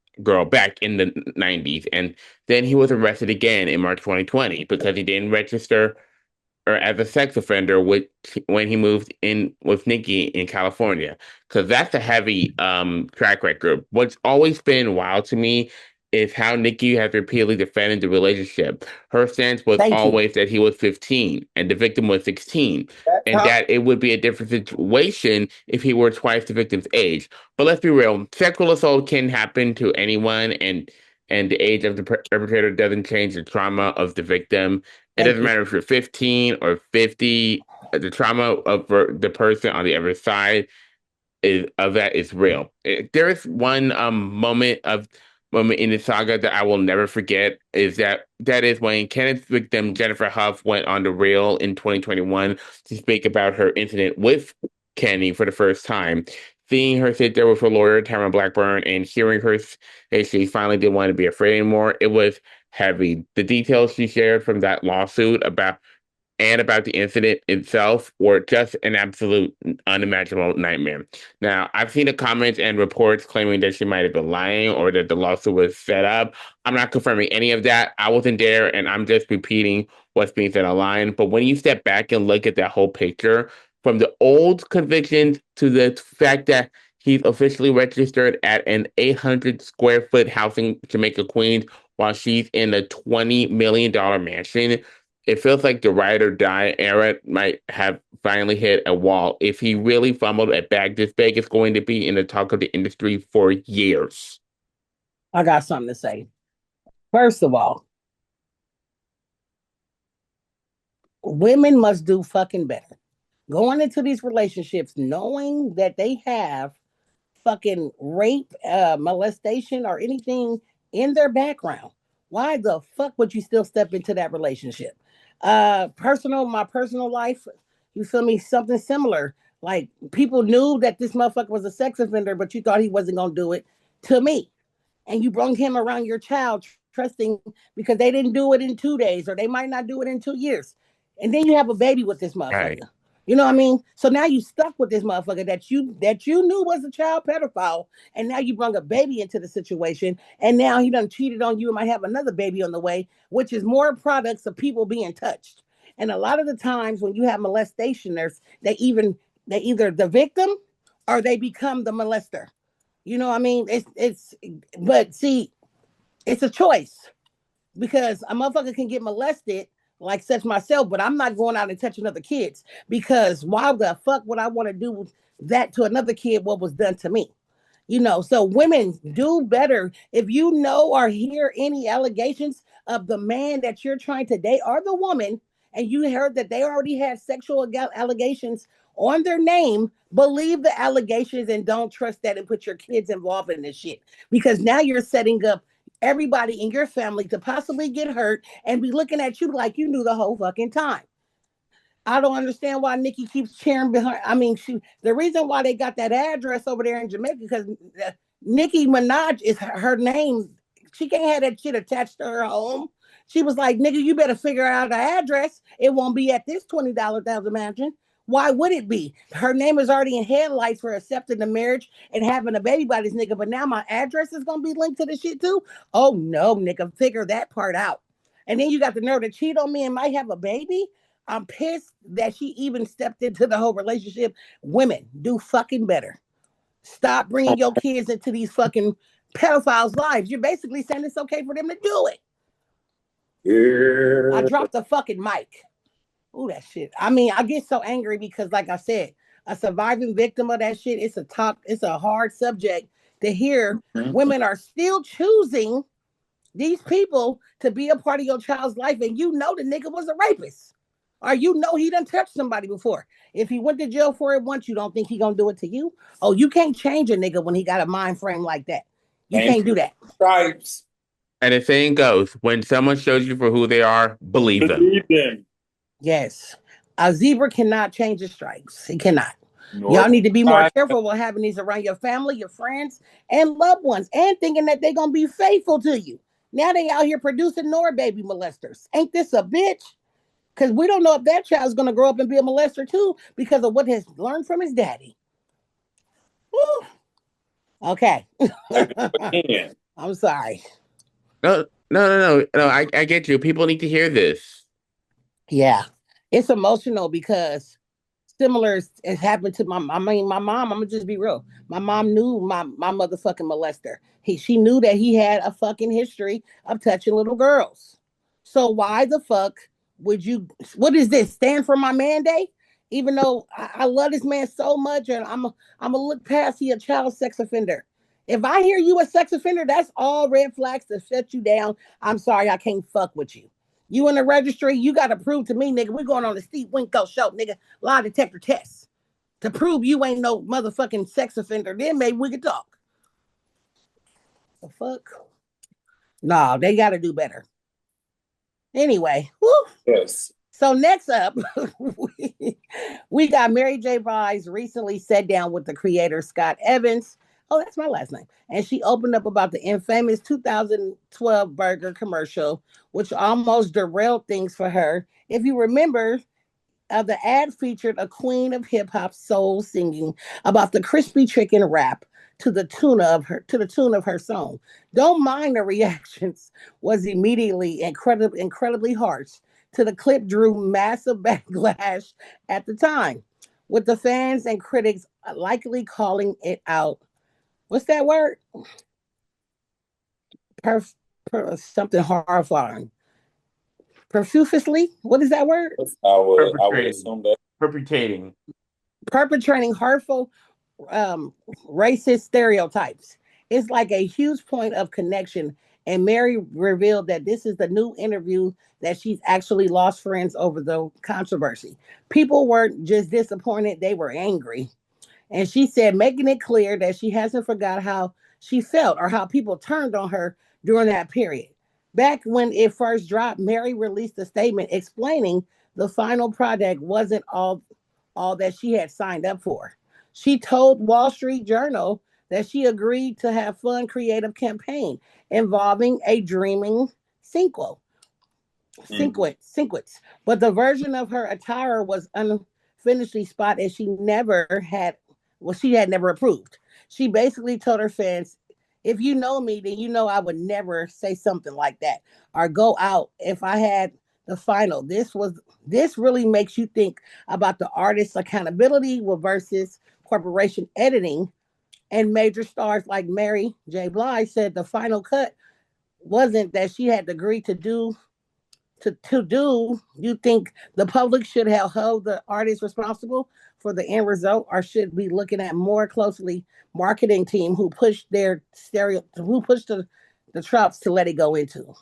back in the 90s. And then he was arrested again in March 2020 because he didn't register or as a sex offender when he moved in with Nikki in California. Because that's a heavy track record. What's always been wild to me is how Nikki has repeatedly defended the relationship. Her stance was Thank you. always that he was 15 and the victim was 16, and that it would be a different situation if he were twice the victim's age. But let's be real, sexual assault can happen to anyone, and the age of the perpetrator doesn't change the trauma of the victim. It Thank doesn't you. matter if you're 15 or 50, the trauma of the person on the other side is real. There is one moment in the saga that I will never forget is that is when Kenneth's victim Jennifer Huff went on the Real in 2021 to speak about her incident with Kenny for the first time. Seeing her sit there with her lawyer, Tamara Blackburn, and hearing her say she finally didn't want to be afraid anymore, it was heavy. The details she shared from that lawsuit about the incident itself were just an absolute unimaginable nightmare. Now, I've seen the comments and reports claiming that she might have been lying or that the lawsuit was set up. I'm not confirming any of that. I wasn't there, and I'm just repeating what's being said online. But when you step back and look at that whole picture, from the old convictions to the fact that he's officially registered at an 800 square foot house in Jamaica, Queens, while she's in a $20 million mansion, it feels like the ride or die era might have finally hit a wall. If he really fumbled a bag this big, it's going to be in the talk of the industry for years. I got something to say. First of all, women must do fucking better. Going into these relationships knowing that they have fucking rape, molestation, or anything in their background. Why the fuck would you still step into that relationship? My personal life, you feel me? Something similar. Like people knew that this motherfucker was a sex offender, but you thought he wasn't gonna do it to me. And you brought him around your child trusting because they didn't do it in 2 days or they might not do it in 2 years. And then you have a baby with this motherfucker. Right. You know what I mean? So now you stuck with this motherfucker that you knew was a child pedophile, and now you brought a baby into the situation, and now he done cheated on you and might have another baby on the way, which is more products of people being touched. And a lot of the times when you have molestationers, they either the victim or they become the molester. You know what I mean? But see, it's a choice because a motherfucker can get molested like such myself, but I'm not going out and touching other kids because why the fuck would I want to do that to another kid what was done to me? So women do better if you know or hear any allegations of the man that you're trying to date or the woman, and you heard that they already had sexual allegations on their name, believe the allegations and don't trust that and put your kids involved in this shit because now you're setting up everybody in your family to possibly get hurt and be looking at you like you knew the whole fucking time. I don't understand why Nikki keeps cheering behind. I mean, the reason why they got that address over there in Jamaica because Nicki Minaj is her name. She can't have that shit attached to her home. She was like, nigga, you better figure out the address. It won't be at this $20 thousand mansion. Why would it be? Her name is already in headlights for accepting the marriage and having a baby by this nigga, but now my address is gonna be linked to the shit too. Oh no, nigga, figure that part out. And then you got the nerve to cheat on me and might have a baby. I'm pissed that she even stepped into the whole relationship. Women, do fucking better. Stop bringing your kids into these fucking pedophiles' lives. You're basically saying it's okay for them to do it. Yeah. I dropped the fucking mic. Ooh, that shit. I mean, I get so angry because, like I said, a surviving victim of that shit, it's a hard subject to hear. Women are still choosing these people to be a part of your child's life, and you know the nigga was a rapist. Or you know he done touched somebody before. If he went to jail for it once, you don't think he gonna do it to you? Oh, you can't change a nigga when he got a mind frame like that. You can't do that. Stripes. And the saying goes, when someone shows you for who they are, believe them. Believe them. Yes. A zebra cannot change his stripes. He cannot. Nor Y'all need to be more I- careful with having these around your family, your friends, and loved ones, and thinking that they're gonna be faithful to you. Now they out here producing more baby molesters. Ain't this a bitch? Because we don't know if that child's going to grow up and be a molester too because of what has learned from his daddy. Woo. Okay. I'm sorry. No. I get you. People need to hear this. Yeah. It's emotional because similar has happened to my mom. I'm going to just be real. My mom knew my motherfucking molester. She knew that he had a fucking history of touching little girls. So why the fuck would you, what is this, stand for my man day? Even though I love this man so much and I'm gonna look past he a child sex offender. If I hear you a sex offender, that's all red flags to shut you down. I'm sorry, I can't fuck with you. You in the registry, you got to prove to me, nigga, we're going on the Steve Winko show, nigga, lie detector test. to prove you ain't no motherfucking sex offender. Then maybe we could talk. The fuck? Nah, they got to do better. Anyway, woo. Yes. So next up, we got Mary J. Blige recently sat down with the creator Scott Evans. Oh, that's my last name. And she opened up about the infamous 2012 burger commercial, which almost derailed things for her. If you remember, the ad featured a queen of hip hop soul singing about the crispy chicken wrap to the tune of her song. Don't mind the reactions was immediately incredibly harsh. To the clip drew massive backlash at the time, with the fans and critics likely calling it out. What's that word? Something horrifying. Profusely? What is that word? I would assume that. Perpetrating. Perpetrating hurtful racist stereotypes. It's like a huge point of connection. And Mary revealed that this is the new interview that she's actually lost friends over the controversy. People weren't just disappointed, they were angry. And she said, making it clear that she hasn't forgot how she felt or how people turned on her during that period. Back when it first dropped, Mary released a statement explaining the final project wasn't all that she had signed up for. She told Wall Street Journal that she agreed to have fun creative campaign involving a dreaming sequel sequence. But the version of her attire was unfinishedly spot as she had never approved. She basically told her fans, if you know me, then you know I would never say something like that or go out if I had the final. This really makes you think about the artist's accountability versus corporation editing. And major stars like Mary J. Blige said the final cut wasn't that she had agreed to do to do. You think the public should have held the artist responsible for the end result, or should be looking at more closely marketing team who pushed the troops to let it go into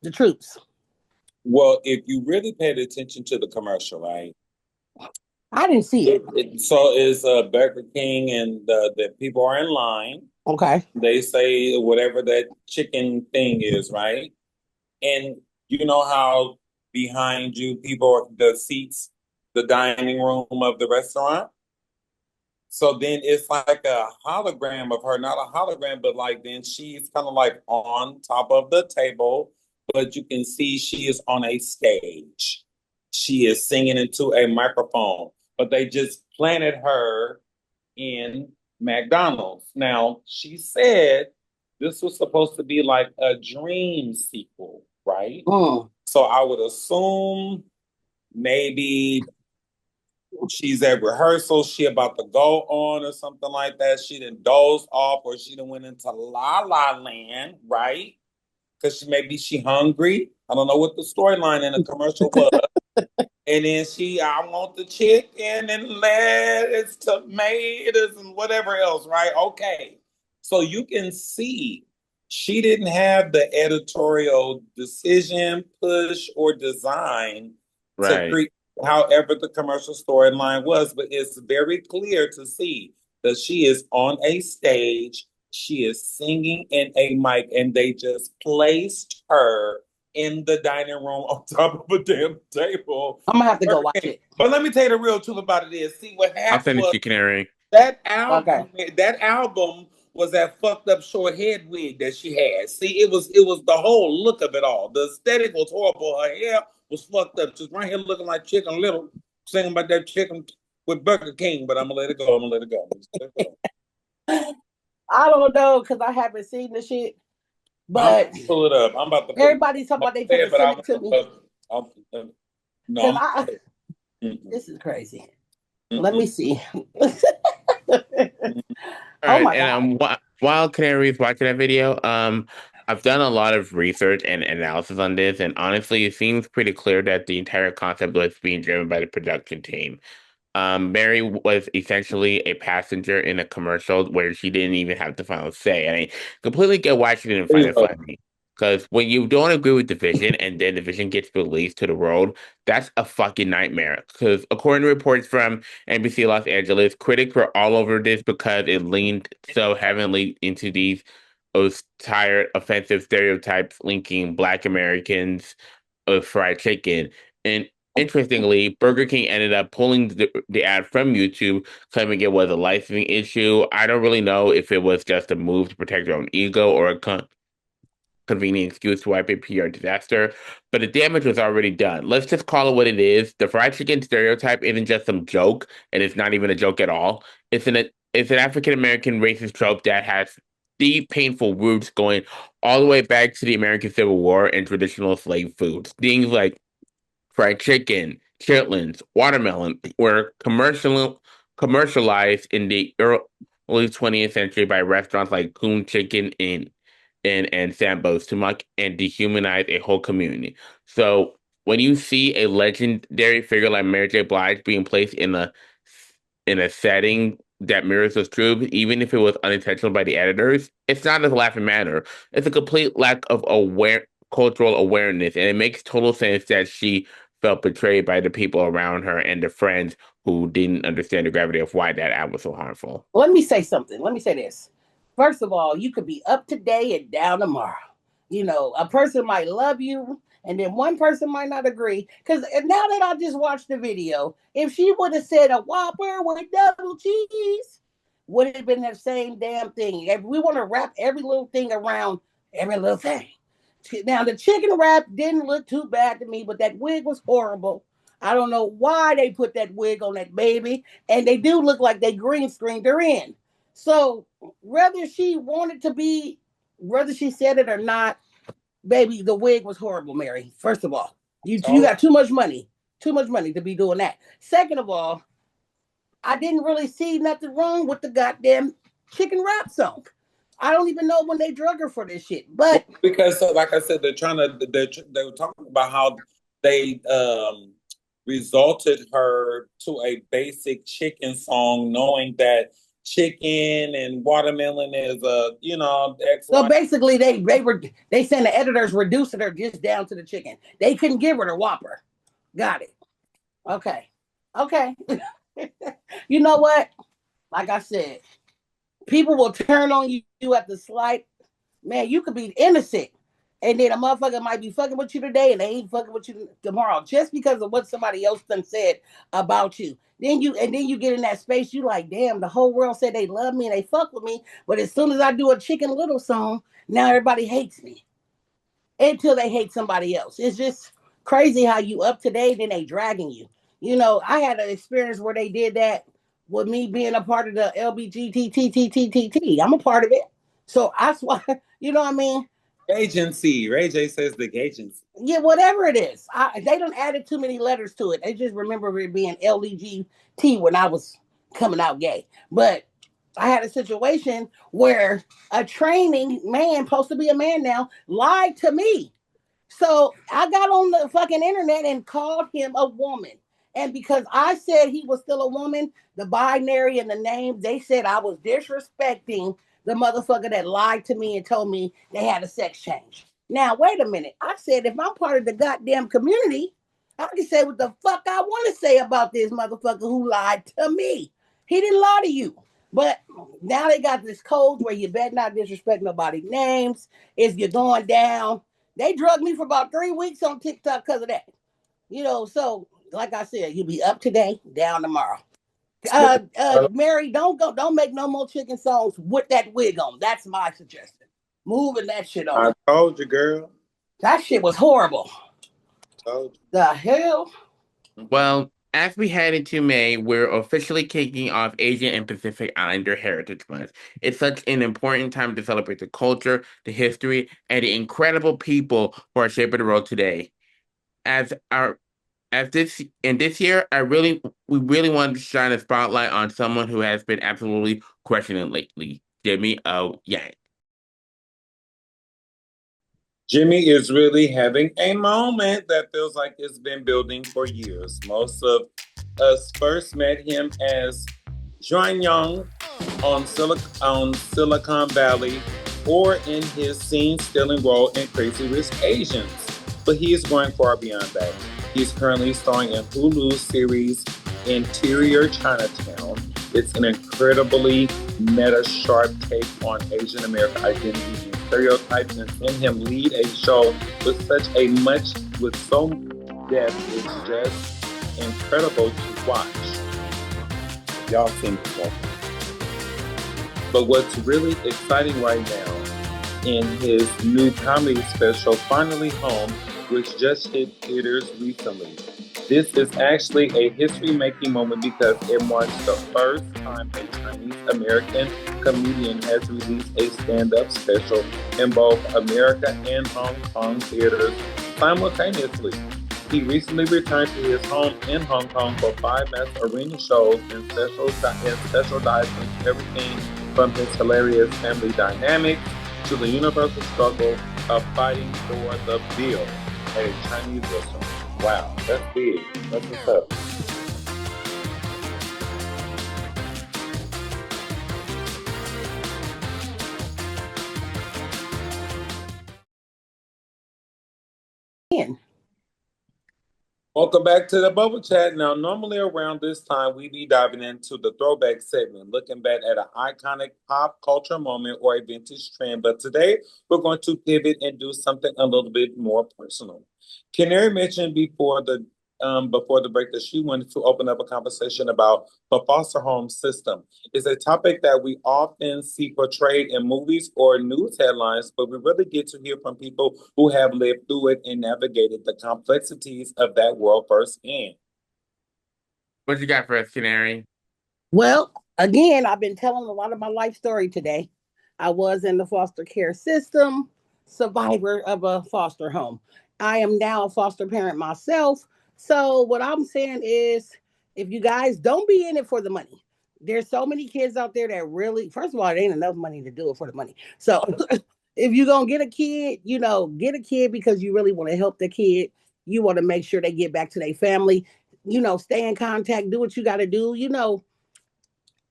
the troops? Well, if you really paid attention to the commercial, right? I didn't see it. So is Burger King, and the people are in line. Okay. They say whatever that chicken thing is, right? And you know how behind you, the seats, the dining room of the restaurant. So then it's like a hologram of her, not a hologram, but like then she's kind of like on top of the table, but you can see she is on a stage. She is singing into a microphone, but they just planted her in McDonald's. Now, she said this was supposed to be like a dream sequel, right? So I would assume maybe she's at rehearsal, she about to go on or something like that. She didn't doze off, or she done went into La La Land, right? Because maybe she hungry. I don't know what the storyline in the commercial was. And then I want the chicken and lettuce, tomatoes, and whatever else, right? Okay. So you can see she didn't have the editorial decision, push, or design to Right. create however the commercial storyline was, but it's very clear to see that she is on a stage, she is singing in a mic, and they just placed her in the dining room on top of a damn table. I'm gonna have to go watch it. But let me tell you the real truth about it is, see what I'll happened send it was to you, Canary. that album, Okay. that album was that fucked up short head wig that she had. See, it was the whole look of it all. The aesthetic was horrible. Her hair was fucked up. Just right here looking like Chicken Little, singing about that chicken with Burger King. But I'm gonna let it go. I'm gonna let it go. I don't know because I haven't seen the shit, but I'm pull it up. I'm about to pull everybody's talking about they it, finna but send it to me. No, This is crazy. Mm-mm. Let me see. All Oh right, my and while Canary is watching that video, I've done a lot of research and analysis on this, and honestly, it seems pretty clear that the entire concept was being driven by the production team. Mary was essentially a passenger in a commercial where she didn't even have the final say. And I completely get why she didn't find it funny. Because when you don't agree with the vision and then the vision gets released to the world, that's a fucking nightmare. Because according to reports from NBC Los Angeles, critics were all over this because it leaned so heavily into those tired, offensive stereotypes linking Black Americans with fried chicken. And interestingly, Burger King ended up pulling the ad from YouTube, claiming it was a licensing issue. I don't really know if it was just a move to protect their own ego or a convenient excuse to wipe a PR disaster, but the damage was already done. Let's just call it what it is. The fried chicken stereotype isn't just some joke, and it's not even a joke at all. It's an African American racist trope that has deep, painful roots going all the way back to the American Civil War and traditional slave foods. Things like fried chicken, chitlins, watermelon were commercialized in the early 20th century by restaurants like Coon Chicken and Sambo's to mock and dehumanize a whole community. So when you see a legendary figure like Mary J. Blige being placed in a setting that mirrors those truths, even if it was unintentional by the editors, it's not a laughing matter. It's a complete lack of cultural awareness, and it makes total sense that she felt betrayed by the people around her and the friends who didn't understand the gravity of why that ad was so harmful. Let me say something. Let me say this. First of all, you could be up today and down tomorrow. You know, a person might love you, and then one person might not agree. Because now that I just watched the video, if she would have said a Whopper with double cheese, would have been the same damn thing. If we want to wrap every little thing around every little thing. Now, the chicken wrap didn't look too bad to me, but that wig was horrible. I don't know why they put that wig on that baby, and they do look like they green screened her in. So whether she wanted to be, whether she said it or not, baby, the wig was horrible, Mary. First of all, you got too much money to be doing that. Second of all, I didn't really see nothing wrong with the goddamn chicken rap song. I don't even know when they drug her for this shit, but because like I said, they were talking about how they resulted her to a basic chicken song, knowing that chicken and watermelon is so basically they saying the editors reducing her just down to the chicken. They couldn't give her the Whopper. Got it. Okay. You know what? Like I said, people will turn on you at the slight. Man, you could be innocent. And then a motherfucker might be fucking with you today and they ain't fucking with you tomorrow just because of what somebody else done said about you. Then you get in that space, you like, damn, the whole world said they love me and they fuck with me. But as soon as I do a Chicken Little song, now everybody hates me. Until they hate somebody else. It's just crazy how you up to date and they dragging you. You know, I had an experience where they did that with me being a part of the LBGTTTTTT. I'm a part of it. So that's why, you know what I mean? Agency. Ray J says the agency. Yeah, whatever it is. They don't added too many letters to it. They just remember it being LGBT when I was coming out gay. But I had a situation where a training man, supposed to be a man now, lied to me. So I got on the fucking internet and called him a woman. And because I said he was still a woman, the binary and the name, they said I was disrespecting the motherfucker that lied to me and told me they had a sex change. Now, wait a minute. I said, if I'm part of the goddamn community, I can say what the fuck I want to say about this motherfucker who lied to me. He didn't lie to you. But now they got this code where you better not disrespect nobody's names. If you're going down, they drugged me for about 3 weeks on TikTok because of that. You know, so like I said, you'll be up today, down tomorrow. Mary, don't make no more chicken songs with that wig on. That's my suggestion. Moving that shit on. I told you, girl. That shit was horrible. Told you. The hell? Well, as we head into May, we're officially kicking off Asian and Pacific Islander Heritage Month. It's such an important time to celebrate the culture, the history, and the incredible people who are shaping the world today. As our as this year, we really want to shine a spotlight on someone who has been absolutely crushing it lately, Jimmy O. Yang. Jimmy is really having a moment that feels like it's been building for years. Most of us first met him as Juan Young on Silicon Valley or in his scene-stealing role in Crazy Rich Asians. But he is going far beyond that. He's currently starring in Hulu's series Interior Chinatown. It's an incredibly meta sharp take on Asian American identity and stereotypes, and seeing him lead a show with so depth is just incredible to watch. Y'all seen before. But what's really exciting right now in his new comedy special, Finally Home, which just hit theaters recently. This is actually a history-making moment because it marks the first time a Chinese-American comedian has released a stand-up special in both America and Hong Kong theaters simultaneously. He recently returned to his home in Hong Kong for 5 mass arena shows and special dives into everything from his hilarious family dynamics to the universal struggle of fighting for the bill at a Chinese restaurant. Wow, that's big. That's what's up. Welcome back to the Bubble Chat. Now, normally around this time, we be diving into the throwback segment, looking back at an iconic pop culture moment or a vintage trend. But today, we're going to pivot and do something a little bit more personal. Canary mentioned before the break that she wanted to open up a conversation about the foster home system. It's a topic that we often see portrayed in movies or news headlines, but we really get to hear from people who have lived through it and navigated the complexities of that world firsthand. What you got for us, Canary? Well, again, I've been telling a lot of my life story today. I was in the foster care system, survivor of a foster home. I am now a foster parent myself. So, what I'm saying is, if you guys don't be in it for the money, there's so many kids out there that really, first of all, it ain't enough money to do it for the money. So, if you're going to get a kid, get a kid because you really want to help the kid. You want to make sure they get back to their family, stay in contact, do what you got to do,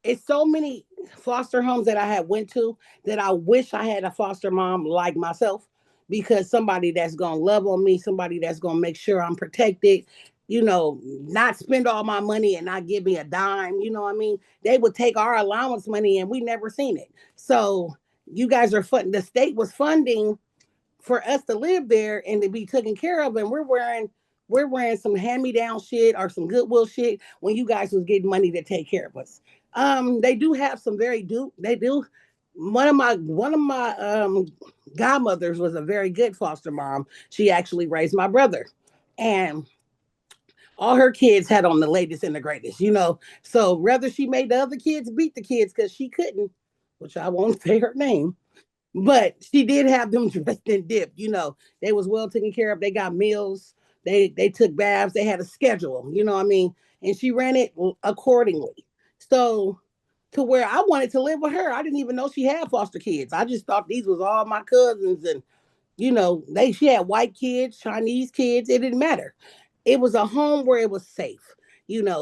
it's so many foster homes that I had went to that I wish I had a foster mom like myself, because somebody that's going to love on me, somebody that's going to make sure I'm protected, not spend all my money and not give me a dime. You know what I mean? They would take our allowance money and we never seen it. So you guys are the state was funding for us to live there and to be taken care of, and we're wearing some hand-me-down shit or some Goodwill shit when you guys was getting money to take care of us. They do have some they do. One of my godmothers was a very good foster mom. She actually raised my brother, and all her kids had on the latest and the greatest. So whether she made the other kids beat the kids because she couldn't, which I won't say her name, but she did have them dressed in dip. They was well taken care of. They got meals. They took baths. They had a schedule. You know what I mean? And she ran it accordingly. So to where I wanted to live with her, I didn't even know she had foster kids. I just thought these was all my cousins, and she had white kids, Chinese kids. It didn't matter. It was a home where it was safe.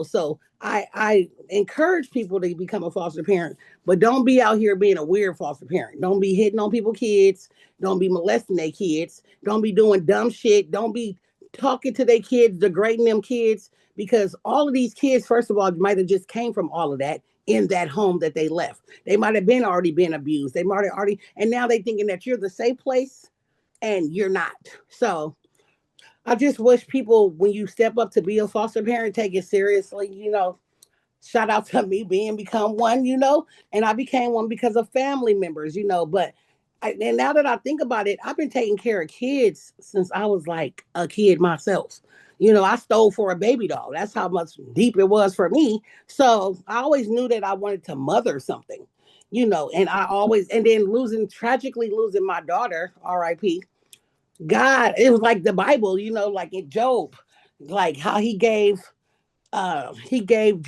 So I encourage people to become a foster parent, but don't be out here being a weird foster parent. Don't be hitting on people's kids. Don't be molesting their kids. Don't be doing dumb shit. Don't be talking to their kids, degrading them kids, because all of these kids, first of all, might have just came from all of that in that home that they left. They might have already been abused. They might have already, and now they thinking that you're the safe place and you're not. So I just wish people, when you step up to be a foster parent, take it seriously. Shout out to me become one, and I became one because of family members. But and now that I think about it, I've been taking care of kids since I was like a kid myself. I stole for a baby doll. That's how much deep it was for me. So I always knew that I wanted to mother something, and and then tragically losing my daughter, RIP. God, it was like the Bible, like in Job, like how he gave Job he gave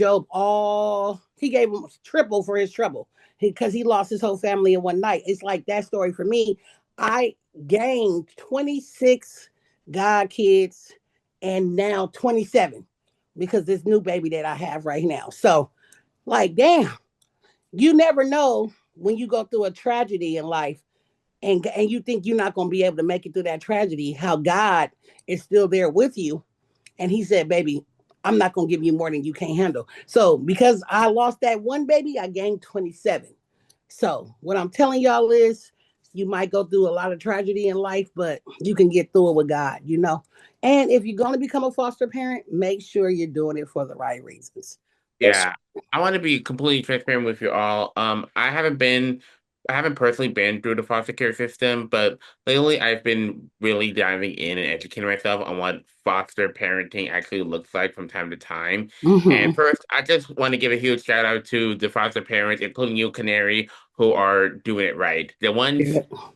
him triple for his trouble because he lost his whole family in one night. It's like that story for me. I gained 26 god kids and now 27 because this new baby that I have right now. So, like, damn, you never know when you go through a tragedy in life. and you think you're not going to be able to make it through that tragedy, how God is still there with you. And he said, baby, I'm not going to give you more than you can't handle. So because I lost that one baby, I gained 27. So what I'm telling y'all is you might go through a lot of tragedy in life, but you can get through it with God, you know. And if you're going to become a foster parent, make sure you're doing it for the right reasons. That's Yeah, I want to be completely transparent with you all. I haven't personally been through the foster care system, but lately I've been really diving in and educating myself on what foster parenting actually looks like from time to time. And mm-hmm. first, I just want to give a huge shout out to the foster parents, including you, Canary, who are doing it right. Yeah.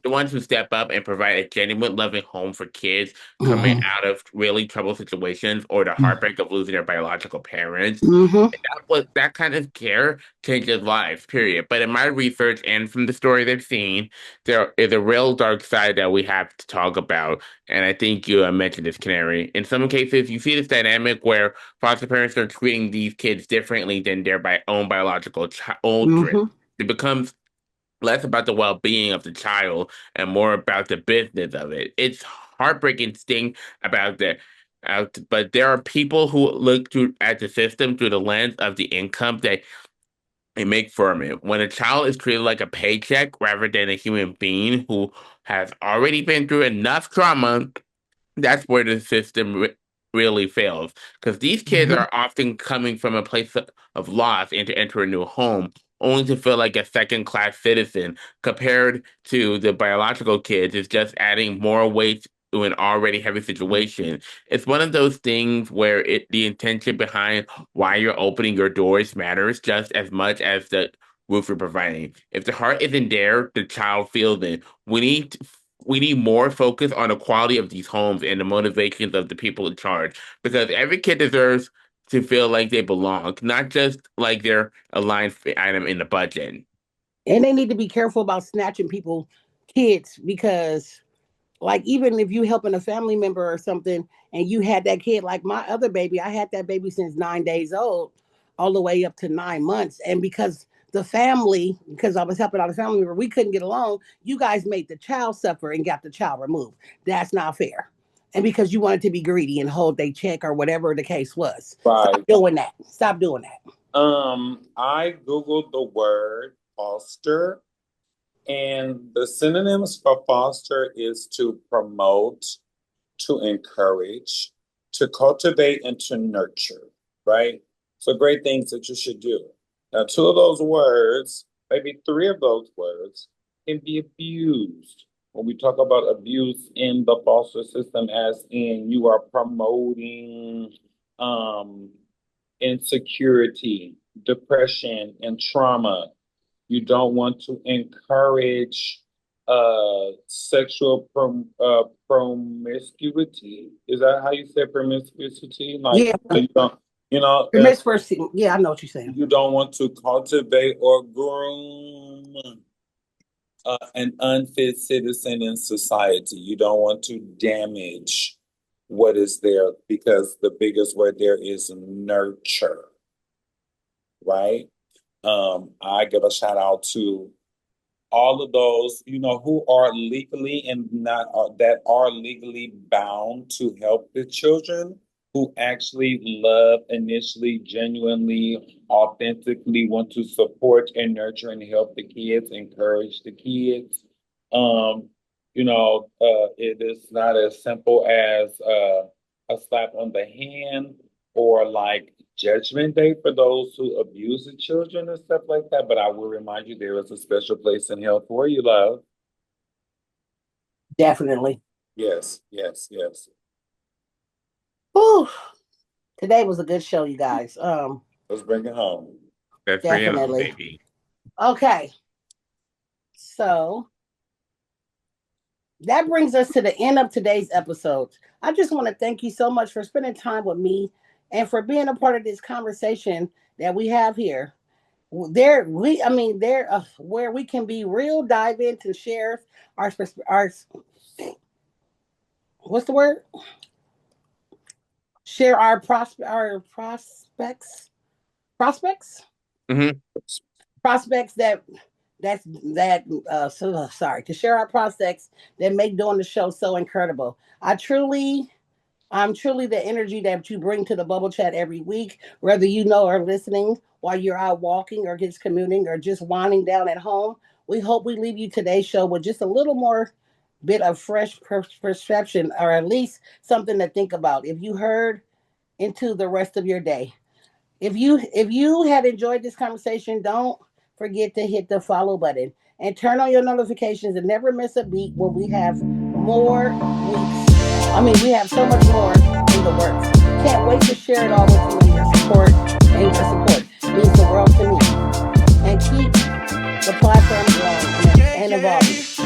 The ones who step up and provide a genuine, loving home for kids coming Mm-hmm. out of really troubled situations or the heartbreak of losing their biological parents. Mm-hmm. That kind of care changes lives, period. But in my research and from the stories I've seen, there is a real dark side that we have to talk about. And I think you mentioned this, Canary. In some cases, you see this dynamic where foster parents are treating these kids differently than their own biological children. Mm-hmm. It becomes less about the well-being of the child and more about the business of it. It's heartbreaking to think about that. But there are people who look at the system through the lens of the income that they make from it. When a child is treated like a paycheck rather than a human being who has already been through enough trauma, that's where the system really fails. Because these kids Mm-hmm. are often coming from a place of loss and to enter a new home, only to feel like a second-class citizen. Compared to the biological kids, it's just adding more weight to an already heavy situation. It's one of those things where the intention behind why you're opening your doors matters just as much as the roof you're providing. If the heart isn't there, the child feels it. We need more focus on the quality of these homes and the motivations of the people in charge because every kid deserves to feel like they belong, not just like they're a line item in the budget. And they need to be careful about snatching people, kids, because like even if you helping a family member or something and you had that kid, like my other baby, I had that baby since 9 days old all the way up to 9 months. And because the family, because I was helping out a family member, we couldn't get along, you guys made the child suffer and got the child removed. That's not fair. And because you wanted to be greedy and hold their check or whatever the case was, stop right. doing that. Stop doing that. I Googled the word foster, and the synonyms for foster is to promote, to encourage, to cultivate, and to nurture, right? So great things that you should do. Now, two of those words, maybe three of those words, can be abused. When we talk about abuse in the foster system, as in you are promoting um, insecurity, depression, and trauma. You don't want to encourage sexual promiscuity. Is that how you say promiscuity? Like Yeah, you don't, you know, Miss First, yeah, I know what you're saying. you don't want to cultivate or groom an unfit citizen in society. You don't want to damage what is there because the biggest word there is nurture, right? I give a shout out to all of those, who are legally and not that are legally bound to help the children who actually love initially, genuinely, authentically want to support and nurture and help the kids, encourage the kids. Um, it is not as simple as a slap on the hand or like Judgment Day for those who abuse the children and stuff like that. But I will remind you there is a special place in hell for you, love. Definitely. Yes, yes, yes. Whew. Today was a good show, you guys. Let's bring it home. That's pretty home, Definitely. baby. Okay. So that brings us to the end of today's episode. I just want to thank you so much for spending time with me and for being a part of this conversation that we have here. Where we can be real, dive into share our what's the word? Share our prospects Hmm. prospects that To share our prospects that make doing the show so incredible. I'm truly the energy that you bring to the bubble chat every week, whether you know or listening while you're out walking or just commuting or just winding down at home. We hope we leave you today's show with just a little more bit of fresh perception, or at least something to think about if you heard into the rest of your day. If you had enjoyed this conversation, don't forget to hit the follow button and turn on your notifications and never miss a beat when we have more weeks. We have so much more in the works. Can't wait to share it all with you, and your support means the world to me. And keep the platform growing and evolving.